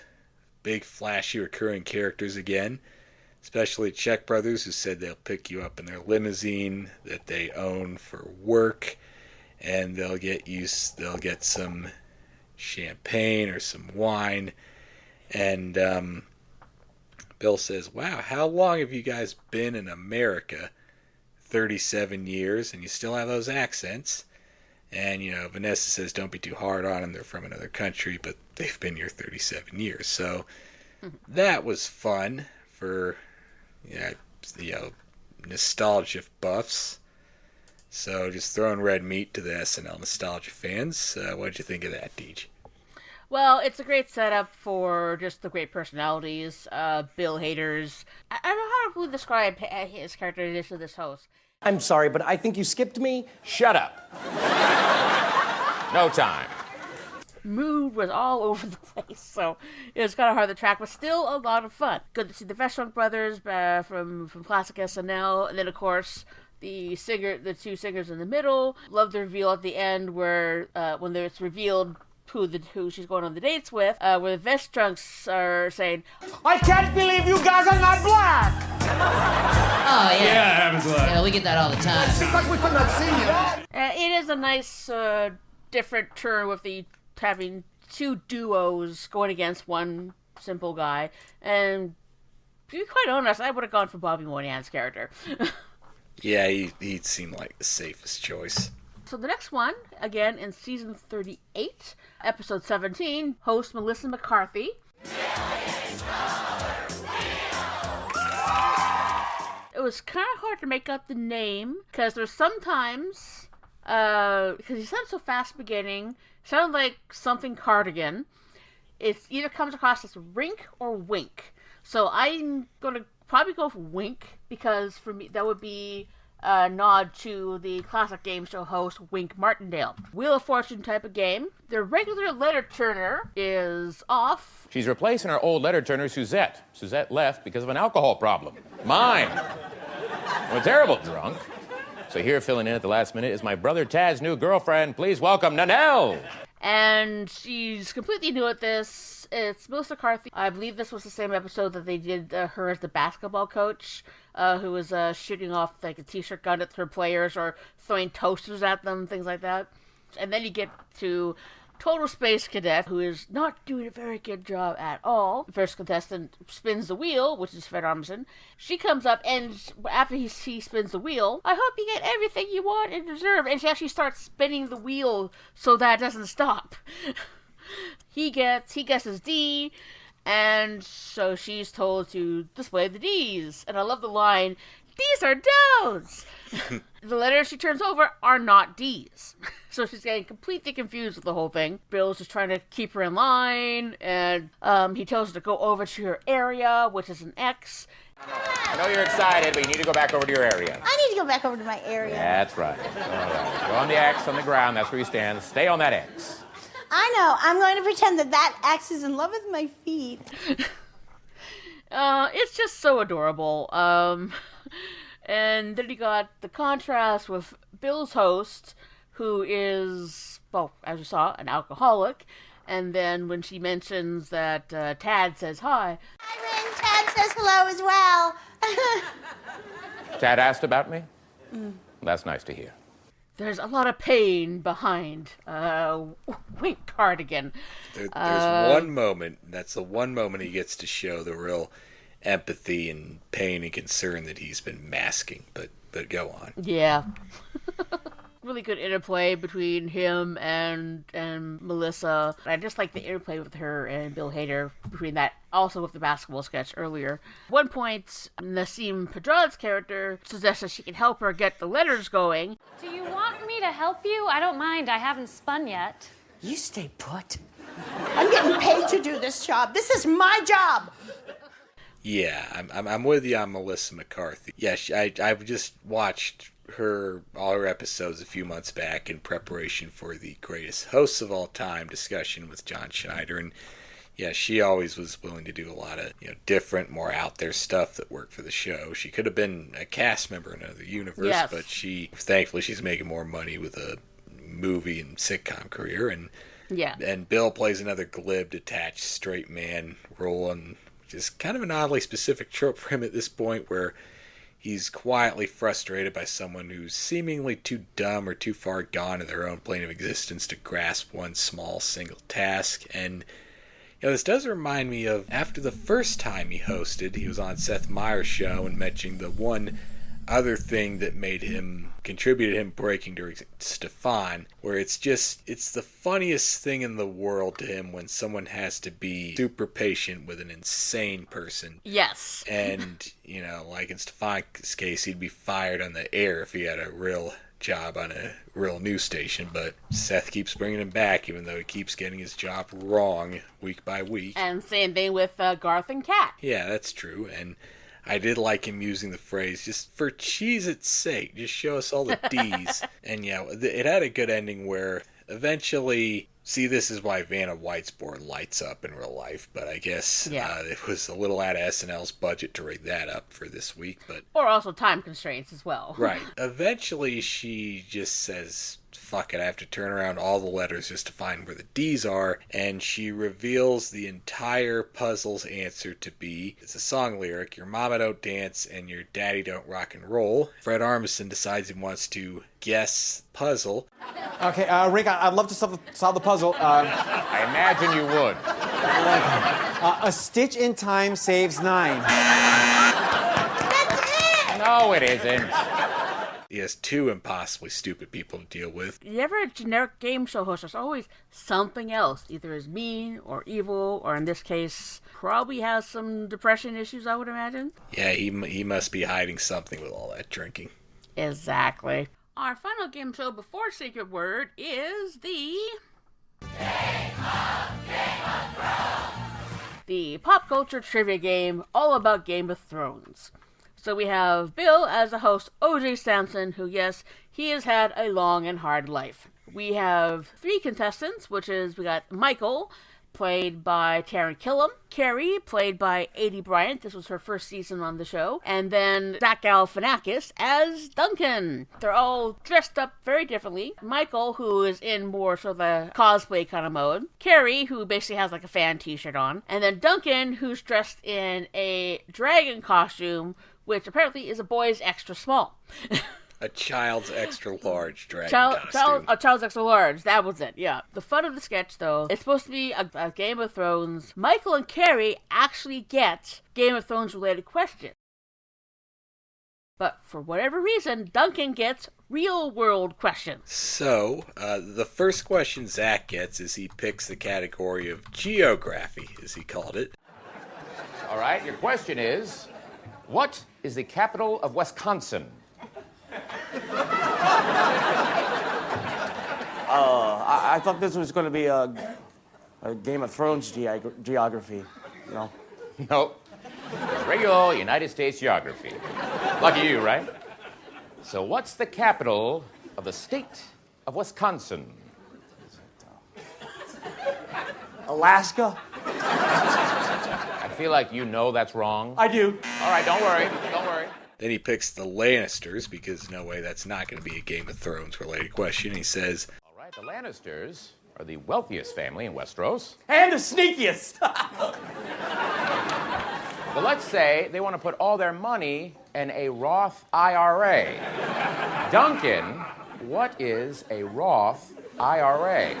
big, flashy, recurring characters again. Especially Czech brothers who said they'll pick you up in their limousine that they own for work. And they'll get some champagne or some wine. And Bill says, wow, how long have you guys been in America? 37 years, and you still have those accents. And, Vanessa says, don't be too hard on them. They're from another country, but they've been here 37 years. So that was fun for, nostalgia buffs. So just throwing red meat to the SNL nostalgia fans. What did you think of that, Deej? Well, it's a great setup for just the great personalities. Bill Hader's... I don't know how to describe his character in this host. I'm sorry, but I think you skipped me. Shut up. No time. Mood was all over the place, so it was kind of hard to track, but still a lot of fun. Good to see the Vestron brothers from classic SNL, and then of course the two singers in the middle. Love the reveal at the end where when it's revealed who she's going on the dates with, where the Vestrons are saying, I can't believe you guys are not black! Oh, yeah. Yeah, it happens a lot. Yeah, we get that all the time. Seems like we could not see you. it is a nice different turn with the having two duos going against one simple guy, and to be quite honest, I would have gone for Bobby Moynihan's character. Yeah, he seemed like the safest choice. So the next one, again in season 38, episode 17, host Melissa McCarthy. It was kind of hard to make out the name, because there's sometimes, because he said it so fast beginning, sounded like something Cardigan. It either comes across as Rink or Wink. So I'm going to probably go for Wink, because for me that would be a nod to the classic game show host Wink Martindale. Wheel of Fortune type of game. Their regular letter turner is off. She's replacing our old letter turner, Suzette. Suzette left because of an alcohol problem. Mine. I'm a terrible drunk. So here filling in at the last minute is my brother Tad's new girlfriend. Please welcome Nanelle. And she's completely new at this. It's Melissa McCarthy. I believe this was the same episode that they did her as the basketball coach, who was shooting off like a t-shirt gun at her players or throwing toasters at them, things like that. And then you get to Total Space Cadet, who is not doing a very good job at all. The first contestant spins the wheel, which is Fred Armisen. She comes up, and after he spins the wheel, I hope you get everything you want and deserve. And she actually starts spinning the wheel so that it doesn't stop. He guesses D, and so she's told to display the D's. And I love the line, "These are does." The letters she turns over are not D's. So she's getting completely confused with the whole thing. Bill's just trying to keep her in line, and he tells her to go over to her area, which is an X. I know you're excited, but you need to go back over to your area. I need to go back over to my area. That's right. All right. Go on the X on the ground. That's where you stand. Stay on that X. I know. I'm going to pretend that X is in love with my feet. It's just so adorable. And then you got the contrast with Bill's host, who is, well, as you saw, an alcoholic. And then when she mentions that Tad says hi. Hi, Rin. Tad says hello as well. Tad asked about me? That's nice to hear. There's a lot of pain behind Wink Cardigan. There's one moment, that's the one moment he gets to show the real empathy and pain and concern that he's been masking, but go on. Yeah. Really good interplay between him and Melissa. I just like the interplay with her and Bill Hader between that, also with the basketball sketch earlier. At one point, Nassim Pedrad's character suggests that she can help her get the letters going. Do you want me to help you? I don't mind. I haven't spun yet. You stay put. I'm getting paid to do this job. This is my job. Yeah, I'm with you on Melissa McCarthy. Yeah, I've just watched all her episodes a few months back in preparation for the greatest hosts of all time discussion with John Schneider, and yeah, she always was willing to do a lot of different, more out there stuff that worked for the show. She could have been a cast member in another universe, yes. But thankfully she's making more money with a movie and sitcom career, and yeah, and Bill plays another glib, detached, straight man role, and which is kind of an oddly specific trope for him at this point, where he's quietly frustrated by someone who's seemingly too dumb or too far gone in their own plane of existence to grasp one small single task. And this does remind me of after the first time he hosted, he was on Seth Meyers' show and mentioning the one other thing that contributed him breaking to Stefan, where it's the funniest thing in the world to him when someone has to be super patient with an insane person. Yes. And, like in Stefan's case, he'd be fired on the air if he had a real job on a real news station, but Seth keeps bringing him back, even though he keeps getting his job wrong week by week. And same thing with Garth and Kat. Yeah, that's true, and I did like him using the phrase, just for Cheez-Its sake, just show us all the D's. And yeah, it had a good ending where eventually, see, this is why Vanna White's board lights up in real life, but I guess it was a little out of SNL's budget to rig that up for this week. Or also time constraints as well. Right. Eventually, she just says, fuck it, I have to turn around all the letters just to find where the D's are, and she reveals the entire puzzle's answer to be, it's a song lyric, your mama don't dance and your daddy don't rock and roll. Fred Armisen decides he wants to guess puzzle. Okay, Rick, I'd love to solve the puzzle. I imagine you would. A stitch in time saves 9. No, it isn't. He has 2 impossibly stupid people to deal with. You ever a generic game show host, there's always something else, either as mean or evil, or in this case, probably has some depression issues, I would imagine. Yeah, he must be hiding something with all that drinking. Exactly. Our final game show before Secret Word is the pop culture trivia game all about Game of Thrones. So we have Bill as the host, O.J. Sampson, who, yes, he has had a long and hard life. We have 3 contestants, which is, we got Michael, played by Taron Killam, Carrie, played by Adie Bryant, this was her first season on the show, and then Zach Galifianakis as Duncan. They're all dressed up very differently. Michael, who is in more sort of a cosplay kind of mode. Carrie, who basically has like a fan t-shirt on. And then Duncan, who's dressed in a dragon costume, which apparently is a boy's extra small. A child's extra large dragon costume. A child's extra large, that was it, yeah. The fun of the sketch, though, it's supposed to be a Game of Thrones. Michael and Carrie actually get Game of Thrones related questions. But for whatever reason, Duncan gets real world questions. So, the first question Zach gets is he picks the category of geography, as he called it. All right, your question is, what is the capital of Wisconsin? I thought this was going to be a Game of Thrones geography, you know? Nope. It's regular United States geography. Lucky you, right? So what's the capital of the state of Wisconsin? Alaska? I feel like you know that's wrong. I do. All right, don't worry. Don't worry. Then he picks the Lannisters, because no way that's not going to be a Game of Thrones related question. He says, all right, the Lannisters are the wealthiest family in Westeros. And the sneakiest! Well, let's say they want to put all their money in a Roth IRA. Duncan, what is a Roth IRA?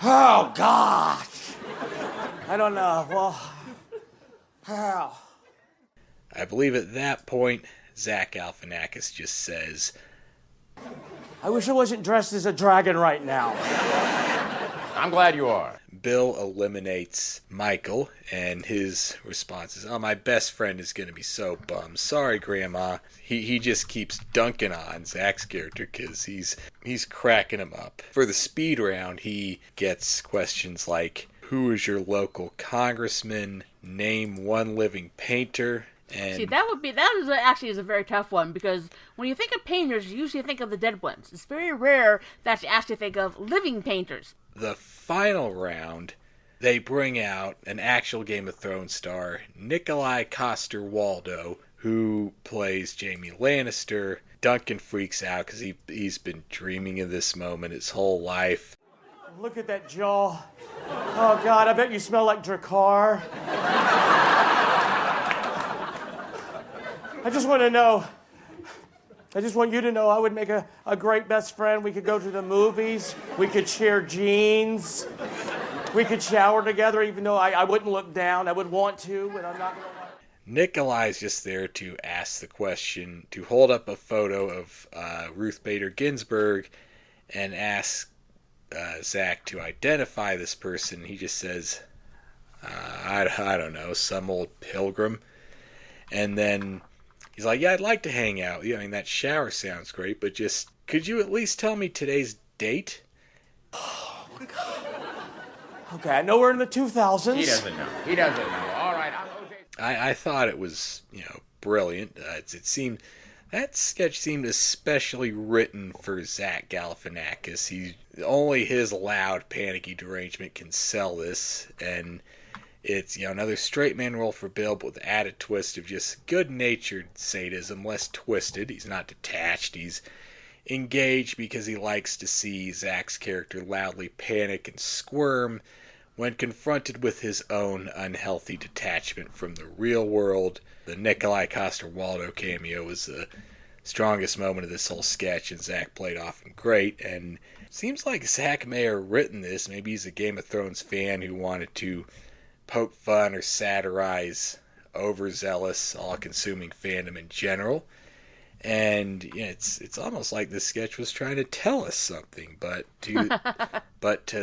Oh, gosh! I don't know. Well, how? I believe at that point, Zach Galifianakis just says, I wish I wasn't dressed as a dragon right now. I'm glad you are. Bill eliminates Michael, and his response is, oh, my best friend is going to be so bummed. Sorry, Grandma. He just keeps dunking on Zach's character because he's cracking him up. For the speed round, he gets questions like, who is your local congressman? Name one living painter. And see, that is a very tough one, because when you think of painters, you usually think of the dead ones. It's very rare that you actually think of living painters. The final round, they bring out an actual Game of Thrones star, Nikolai Coster-Waldau, who plays Jaime Lannister. Duncan freaks out because he's been dreaming of this moment his whole life. Look at that jaw. Oh, God, I bet you smell like Drakkar. I just want you to know I would make a great best friend. We could go to the movies. We could share jeans. We could shower together, even though I wouldn't look down. I would want to, but I'm not going to. Nikolai's just there to ask the question, to hold up a photo of Ruth Bader Ginsburg and ask Zach to identify this person. He just says, I don't know, some old pilgrim. And then he's like, yeah, I'd like to hang out. Yeah, I mean, that shower sounds great, but just, could you at least tell me today's date? Oh, my God. Okay, I know we're in the 2000s. He doesn't know. All right, I thought it was, brilliant. That sketch seemed especially written for Zach Galifianakis. Only his loud, panicky derangement can sell this, and it's another straight man role for Bill, but with the added twist of just good-natured sadism, less twisted. He's not detached. He's engaged because he likes to see Zach's character loudly panic and squirm when confronted with his own unhealthy detachment from the real world. The Nikolai Coster-Waldau cameo was the strongest moment of this whole sketch, and Zach played off him great. And it seems like Zach may have written this. Maybe he's a Game of Thrones fan who wanted to poke fun or satirize overzealous, all-consuming fandom in general. And it's almost like this sketch was trying to tell us something. But to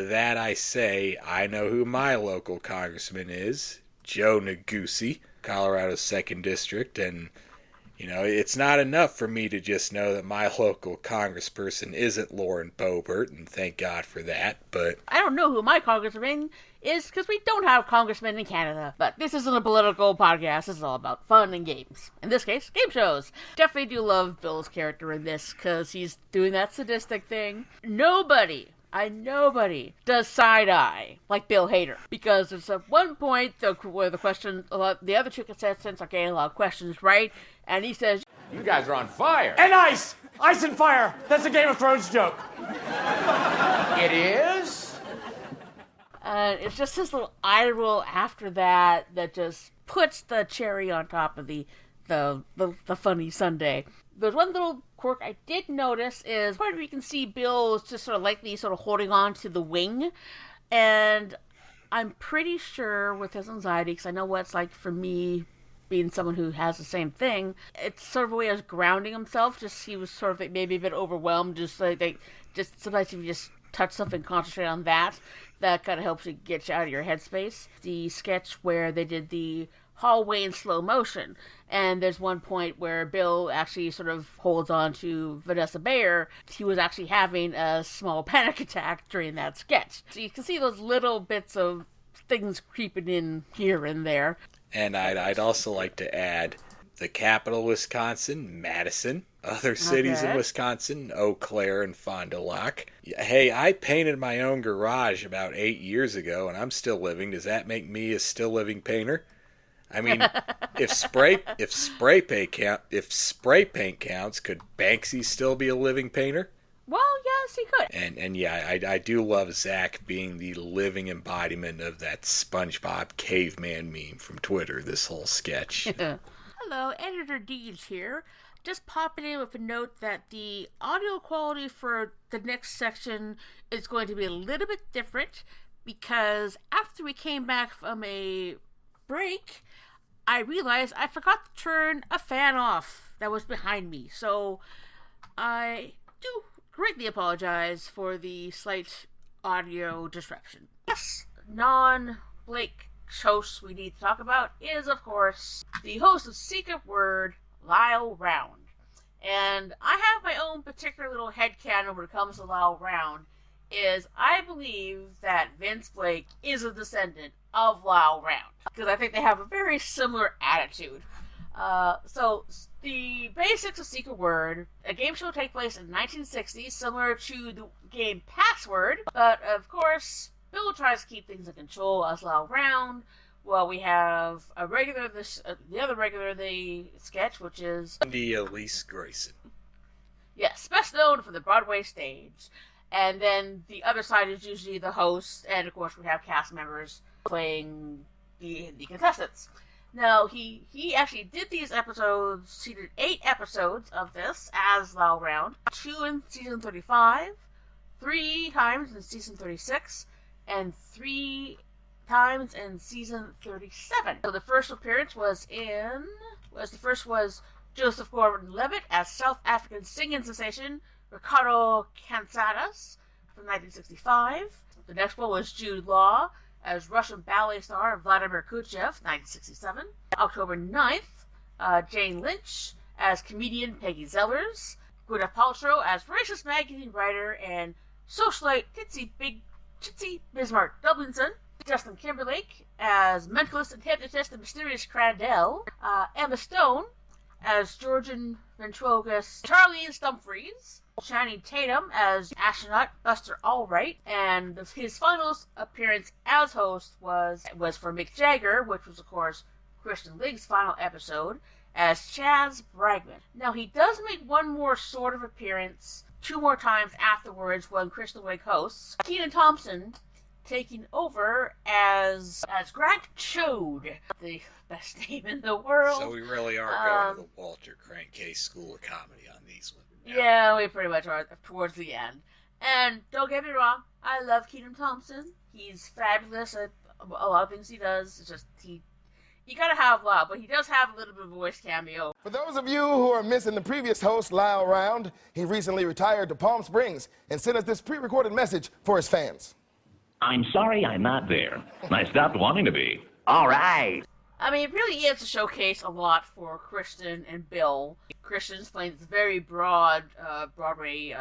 that I say, I know who my local congressman is, Joe Neguse, Colorado's 2nd District, and it's not enough for me to just know that my local congressperson isn't Lauren Boebert, and thank God for that, but... I don't know who my congressman is, because we don't have congressmen in Canada. But this isn't a political podcast, this is all about fun and games. In this case, game shows. Definitely do love Bill's character in this, because he's doing that sadistic thing. Nobody does side-eye like Bill Hader. Because there's at one point where the other two contestants are getting a lot of questions right, and he says, "You guys are on fire." And ice! Ice and fire! That's a Game of Thrones joke. It is? And it's just this little eye roll after that just puts the cherry on top of the funny sundae. There's one little quirk I did notice is part of you can see Bill is just sort of likely sort of holding on to the wing, and I'm pretty sure with his anxiety, because I know what it's like for me being someone who has the same thing, it's sort of a way of grounding himself. Just he was sort of maybe a bit overwhelmed. Just sometimes if you just touch something, concentrate on that kind of helps you get you out of your headspace. The sketch where they did the hallway in slow motion, and there's one point where Bill actually sort of holds on to Vanessa Bayer. He was actually having a small panic attack during that sketch. So you can see those little bits of things creeping in here and there. And I'd also like to add the capital, Wisconsin, Madison. Other cities in Wisconsin, Eau Claire and Fond du Lac. Hey, I painted my own garage about 8 years ago, and I'm still living. Does that make me a still living painter? I mean, if spray paint counts, could Banksy still be a living painter? Well, yes, he could. And yeah, I do love Zach being the living embodiment of that SpongeBob caveman meme from Twitter. This whole sketch. Hello, Editor Deej here. Just popping in with a note that the audio quality for the next section is going to be a little bit different, because after we came back from a break, I realized I forgot to turn a fan off that was behind me. So I do greatly apologize for the slight audio disruption. Yes, non-Blake host we need to talk about is, of course, the host of Secret Word, Lyle Round. And I have my own particular little headcanon when it comes to Lyle Round, is I believe that Vince Blake is a descendant of Lyle Round, because I think they have a very similar attitude. So the basics of Secret Word, a game show take place in 1960, similar to the game Password, but of course Bill tries to keep things in control as Lyle Round. Well, we have the other regular of the sketch, which is Andy Elise Grayson. Yes, best known for the Broadway stage. And then the other side is usually the host, and of course we have cast members playing the contestants. Now, he actually did these episodes, he did 8 episodes of this as Lyle Round, 2 in season 35, 3 times in season 36, and 3 times in season 37. So the first appearance was Joseph Gordon-Levitt as South African singing sensation Ricardo Cansadas from 1965. The next one was Jude Law as Russian ballet star Vladimir Kuchev, 1967. October 9th, Jane Lynch as comedian Peggy Zellers. Gwyneth Paltrow as racist magazine writer and socialite Titsy Bismarck Dublinson. Justin Timberlake as mentalist and hypnotist the mysterious Crandell. Emma Stone as Georgian ventriloquist Charlene Stumfries. Channing Tatum as astronaut Buster Allwright, and his final appearance as host was for Mick Jagger, which was, of course, Kristen Wiig's final episode, as Chaz Bragman. Now, he does make one more sort of appearance 2 more times afterwards when Kristen Wiig hosts. Kenan Thompson taking over as Grant Chode, the best name in the world. So we really are going to the Walter Crankcase School of Comedy on these ones. Yeah, we pretty much are towards the end. And don't get me wrong, I love Kenan Thompson. He's fabulous at a lot of things he does. It's just you gotta have love, but he does have a little bit of a voice cameo. For those of you who are missing the previous host, Lyle Round, he recently retired to Palm Springs and sent us this pre-recorded message for his fans. I'm sorry I'm not there. I stopped wanting to be. All right. I mean, it really is a showcase a lot for Kristen and Bill. Kristen's playing this very broad Broadway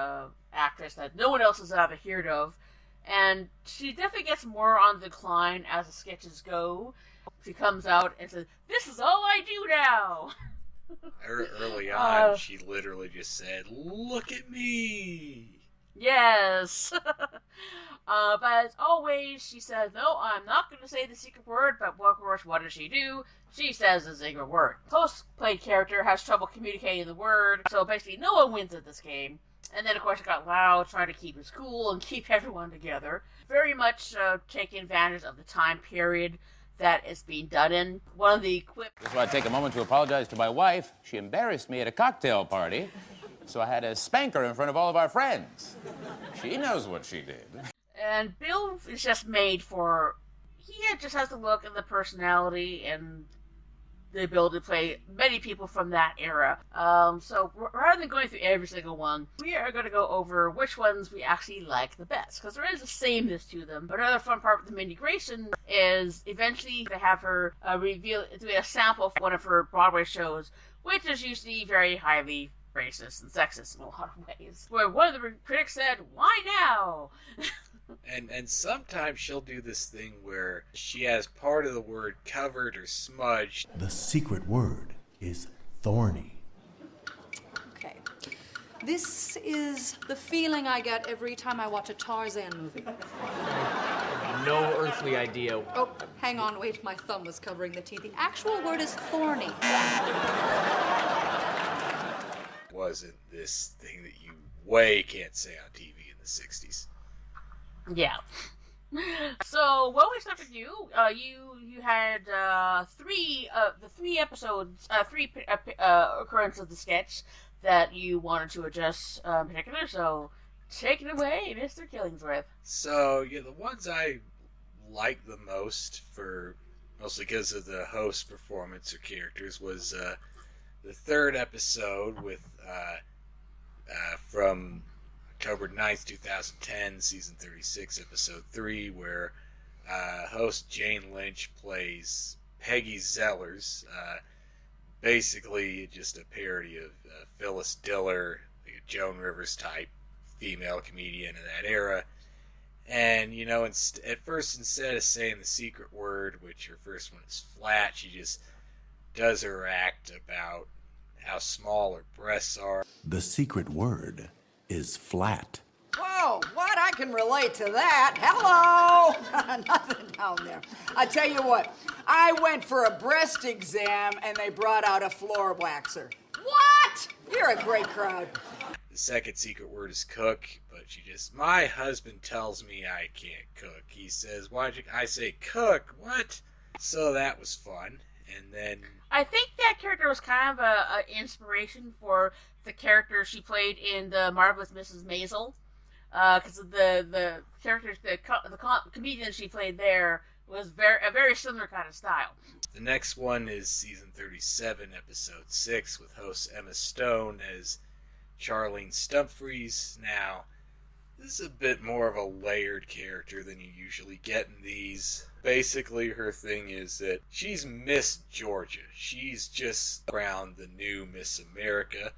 actress that no one else has ever heard of. And she definitely gets more on the decline as the sketches go. She comes out and says, "This is all I do now." Early on, she literally just said, "Look at me." Yes. But as always, she says, "No, I'm not going to say the secret word," but of course, what does she do? She says the secret word. Host-played character has trouble communicating the word, so basically no one wins at this game. And then, of course, it got loud, trying to keep his cool and keep everyone together. Very much taking advantage of the time period that it's being done in. One of the quips... Just want to take a moment to apologize to my wife. She embarrassed me at a cocktail party, so I had to spank her in front of all of our friends. She knows what she did. And Bill is just made for... He just has the look and the personality and the ability to play many people from that era. So rather than going through every single one, we are going to go over which ones we actually like the best, because there is a sameness to them. But another fun part with the Mindy Grayson is eventually to have her do a sample of one of her Broadway shows, which is usually very highly racist and sexist in a lot of ways. Where one of the critics said, "Why now?" And sometimes she'll do this thing where she has part of the word covered or smudged. The secret word is thorny. Okay. This is the feeling I get every time I watch a Tarzan movie. No earthly idea. Oh, hang on, wait, my thumb was covering the teeth. The actual word is thorny. Wasn't this thing that you way can't say on TV in the 60s. Yeah. So when we started with you, you had three occurrences of the sketch that you wanted to address in particular. So take it away, Mr. Killingsworth. So yeah, the ones I liked the most, mostly because of the host performance or characters, was the third episode with from October 9th, 2010, season 36, episode 3, where host Jane Lynch plays Peggy Zellers, basically just a parody of Phyllis Diller, like a Joan Rivers type female comedian in that era. And, you know, at first, instead of saying the secret word, which her first one is flat, she just does her act about how small her breasts are. The secret word is flat. Whoa, what? I can relate to that. Hello! Nothing down there. I tell you what, I went for a breast exam and they brought out a floor waxer. What? You're a great crowd. The second secret word is cook, but my husband tells me I can't cook. He says, why'd you, I say cook, what? So that was fun. And then... I think that character was kind of an inspiration for the character she played in the Marvelous Mrs. Maisel. Because the character, the comedian she played there was a very similar kind of style. The next one is season 37, episode 6, with host Emma Stone as Charlene Stumfries. Now, this is a bit more of a layered character than you usually get in these. Basically, her thing is that she's Miss Georgia. She's just crowned the new Miss America.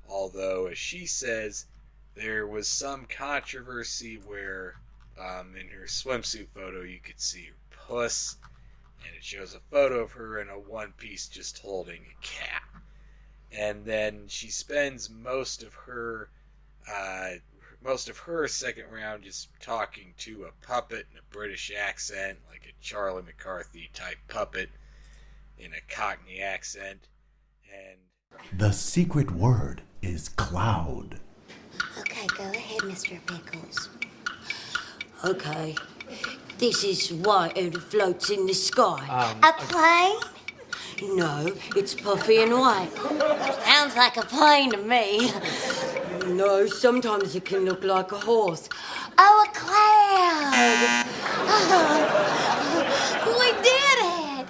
Although, as she says, there was some controversy where in her swimsuit photo you could see her puss, and it shows a photo of her in a one-piece just holding a cat. And then she spends most of her second round just talking to a puppet in a British accent, like a Charlie McCarthy type puppet in a Cockney accent. And the secret word is cloud. Okay, go ahead, Mr. Pickles. Okay, this is white and it floats in the sky. A plane? No, it's puffy and white. Sounds like a plane to me. No, sometimes it can look like a horse. Oh, a cloud! We did it!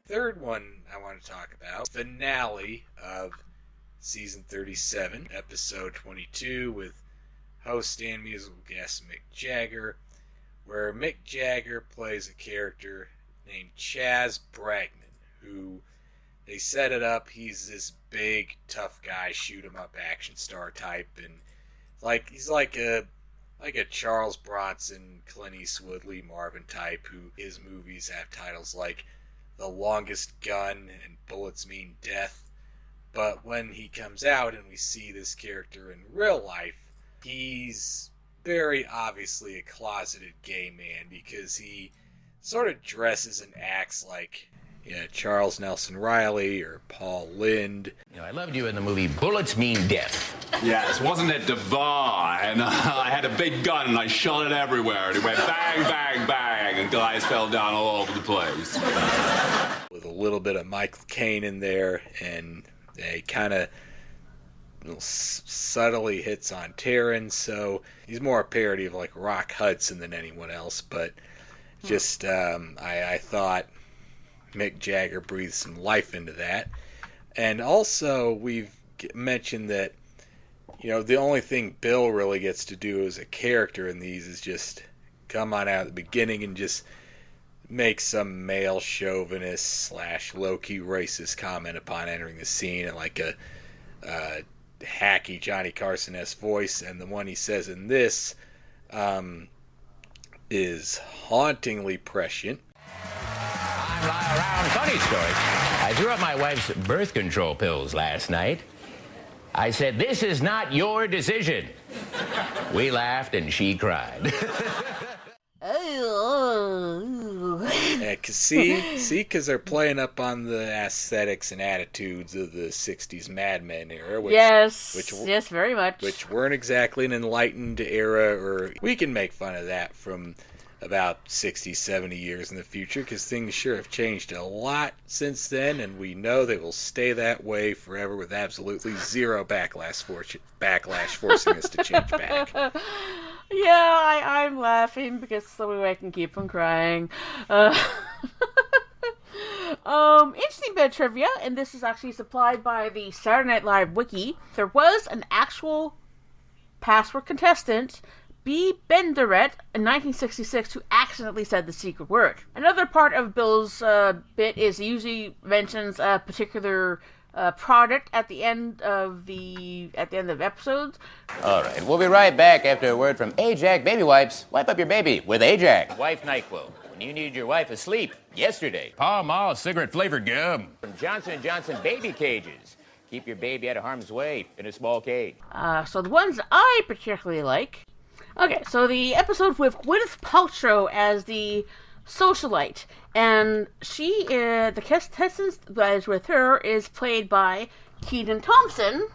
Third one I want to talk about, finale of season 37, episode 22, with host and musical guest Mick Jagger, where Mick Jagger plays a character named Chaz Bragman, who they set it up. He's this big, tough guy, shoot-'em-up action star type, and he's like a Charles Bronson, Clint Eastwood, Lee Marvin type, who his movies have titles like The Longest Gun and Bullets Mean Death. But when he comes out and we see this character in real life, he's very obviously a closeted gay man, because he sort of dresses and acts like Charles Nelson Riley or Paul Lynde. I loved you in the movie Bullets Mean Death. Yes, wasn't it divine? I had a big gun and I shot it everywhere, and it went bang, bang, bang, and guys fell down all over the place. With a little bit of Michael Caine in there, and they kind of subtly hits on Taron, so he's more a parody of like Rock Hudson than anyone else, but just I thought Mick Jagger breathed some life into that. And also we've mentioned that the only thing Bill really gets to do as a character in these is just come on out at the beginning and just make some male chauvinist / low-key racist comment upon entering the scene in like a hacky Johnny Carson-esque voice. And the one he says in this is hauntingly prescient. I'm Lyle Round. Funny story. I threw up my wife's birth control pills last night. I said, "This is not your decision." We laughed and she cried. Yeah, because they're playing up on the aesthetics and attitudes of the 60s Mad Men era. Yes, very much. Which weren't exactly an enlightened era, or we can make fun of that from about 60, 70 years in the future, because things sure have changed a lot since then, and we know they will stay that way forever with absolutely zero backlash forcing us to change back. Yeah, I'm laughing because so I can keep from crying. Interesting bit of trivia, and this is actually supplied by the Saturday Night Live wiki. There was an actual password contestant, B. Benderett, in 1966, who accidentally said the secret word. Another part of Bill's bit is he usually mentions a particular product at the end of episodes. All right, we'll be right back after a word from Ajax Baby Wipes. Wipe up your baby with Ajax. Wife NyQuil. When you need your wife asleep. Yesterday, Pall Mall cigarette-flavored gum. From Johnson & Johnson Baby Cages. Keep your baby out of harm's way in a small cage. So the ones I particularly like. Okay, so the episode with Gwyneth Paltrow as the socialite, and she, the contestant that is with her is played by Kenan Thompson,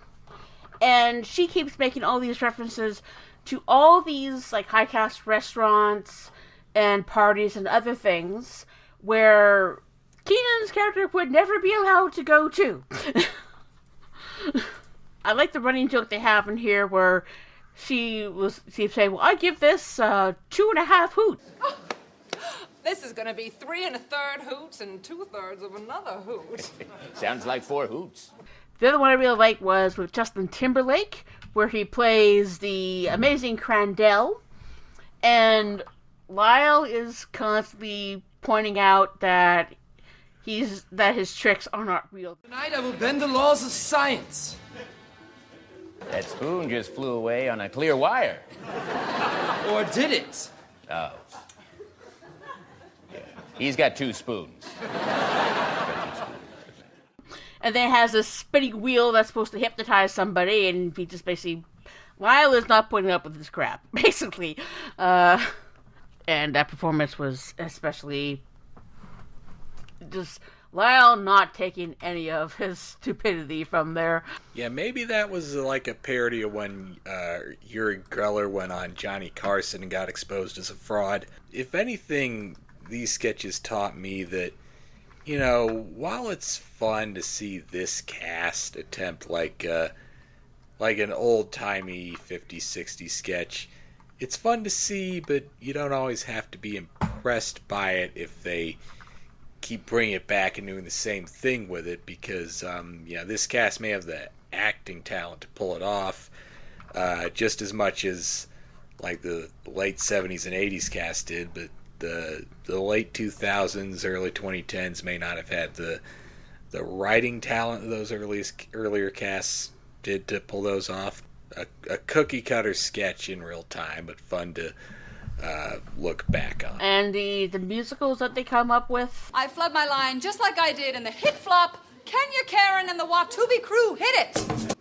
and she keeps making all these references to all these like high-class restaurants and parties and other things where Kenan's character would never be allowed to go to. I like the running joke they have in here where she'd say, "Well, I give this 2.5 hoots." This is going to be 3 1/3 hoots and 2/3 of another hoot. Sounds like 4 hoots. The other one I really like was with Justin Timberlake, where he plays the amazing Crandell, and Lyle is constantly pointing out that his tricks are not real. Tonight I will bend the laws of science. That spoon just flew away on a clear wire. Or did it? Oh. He's got 2 spoons. And then it has this spinning wheel that's supposed to hypnotize somebody, and he just basically... Lyle is not putting up with this crap, basically. And that performance was especially... just Lyle not taking any of his stupidity from there. Yeah, maybe that was like a parody of when Uri Geller went on Johnny Carson and got exposed as a fraud. If anything, these sketches taught me that, you know, while it's fun to see this cast attempt like an old-timey 50s, 60s sketch, it's fun to see, but you don't always have to be impressed by it if they keep bringing it back and doing the same thing with it, because this cast may have the acting talent to pull it off just as much as like the late 70s and 80s cast did, but the late 2000s, early 2010s may not have had the writing talent of those earlier casts did to pull those off. A cookie cutter sketch in real time, but fun to look back on. And the musicals that they come up with. I flood my line just like I did in the hit flop, Kenya Karen and the Watubi Crew Hit It!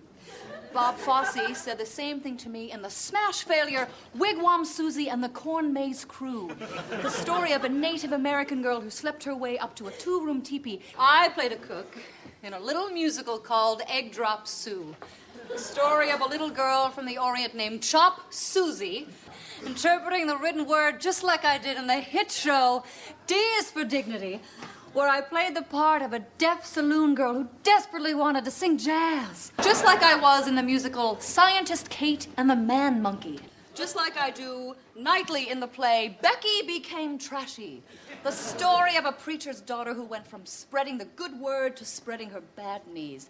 Bob Fosse said the same thing to me in the smash failure Wigwam Susie and the Corn Maze Crew. The story of a Native American girl who slept her way up to a 2-room teepee. I played a cook in a little musical called Egg Drop Sue. The story of a little girl from the Orient named Chop Susie, interpreting the written word just like I did in the hit show D is for Dignity, where I played the part of a deaf saloon girl who desperately wanted to sing jazz. Just like I was in the musical Scientist Kate and the Man Monkey. Just like I do nightly in the play Becky Became Trashy, the story of a preacher's daughter who went from spreading the good word to spreading her bad knees.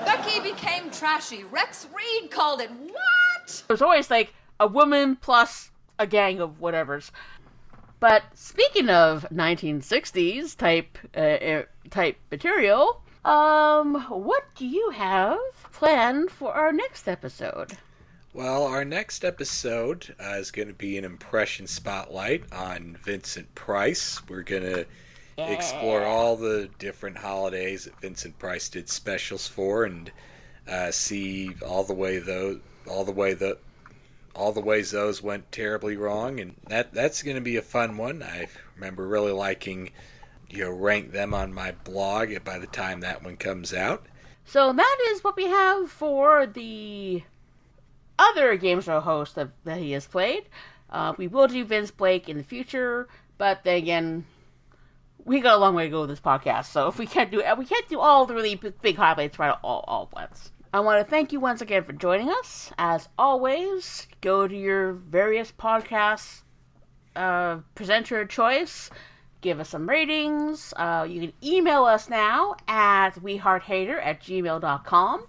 Becky Became Trashy. Rex Reed called it. What? There's always like a woman plus a gang of whatevers. But speaking of 1960s type material, what do you have planned for our next episode? Well, our next episode is going to be an impression spotlight on Vincent Price. We're going to explore all the different holidays that Vincent Price did specials for, and see all the ways those went terribly wrong. And that's going to be a fun one. I remember really liking, rank them on my blog by the time that one comes out. So that is what we have for the other game show host that he has played. We will do Vince Blake in the future, but then again, we got a long way to go with this podcast. So if we can't do all the really big highlights right all at once. I want to thank you once again for joining us. As always, go to your various podcasts presenter of choice. Give us some ratings. You can email us now at wehearthater@gmail.com.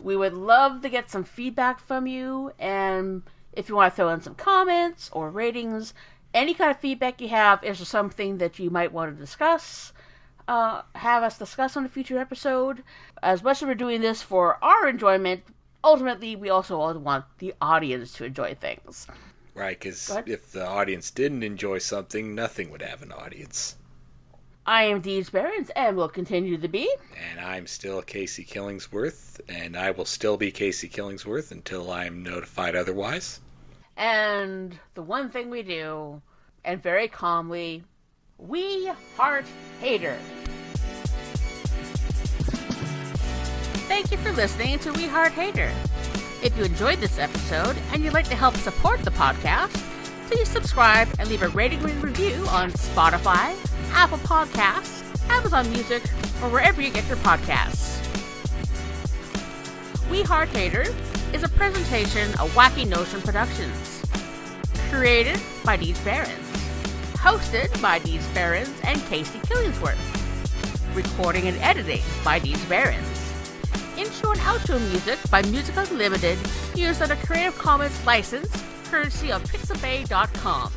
We would love to get some feedback from you, and if you want to throw in some comments or ratings, any kind of feedback you have, is there something that you might want to discuss, have us discuss on a future episode. As much as we're doing this for our enjoyment, ultimately we also want the audience to enjoy things. Right, because if the audience didn't enjoy something, nothing would have an audience. I am Deej Barons, and will continue to be. And I'm still Casey Killingsworth, and I will still be Casey Killingsworth until I'm notified otherwise. And the one thing we do, and very calmly, we heart Hater. Thank you for listening to We Heart Hater. If you enjoyed this episode and you'd like to help support the podcast, please subscribe and leave a rating and review on Spotify, Apple Podcasts, Amazon Music, or wherever you get your podcasts. We Heart Hater is a presentation of Wacky Notion Productions. Created by Deej Barons. Hosted by Deej Barons and Casey Killingsworth. Recording and editing by Deej Barons. Intro and outro music by Music Unlimited, used under Creative Commons license, courtesy of Pixabay.com.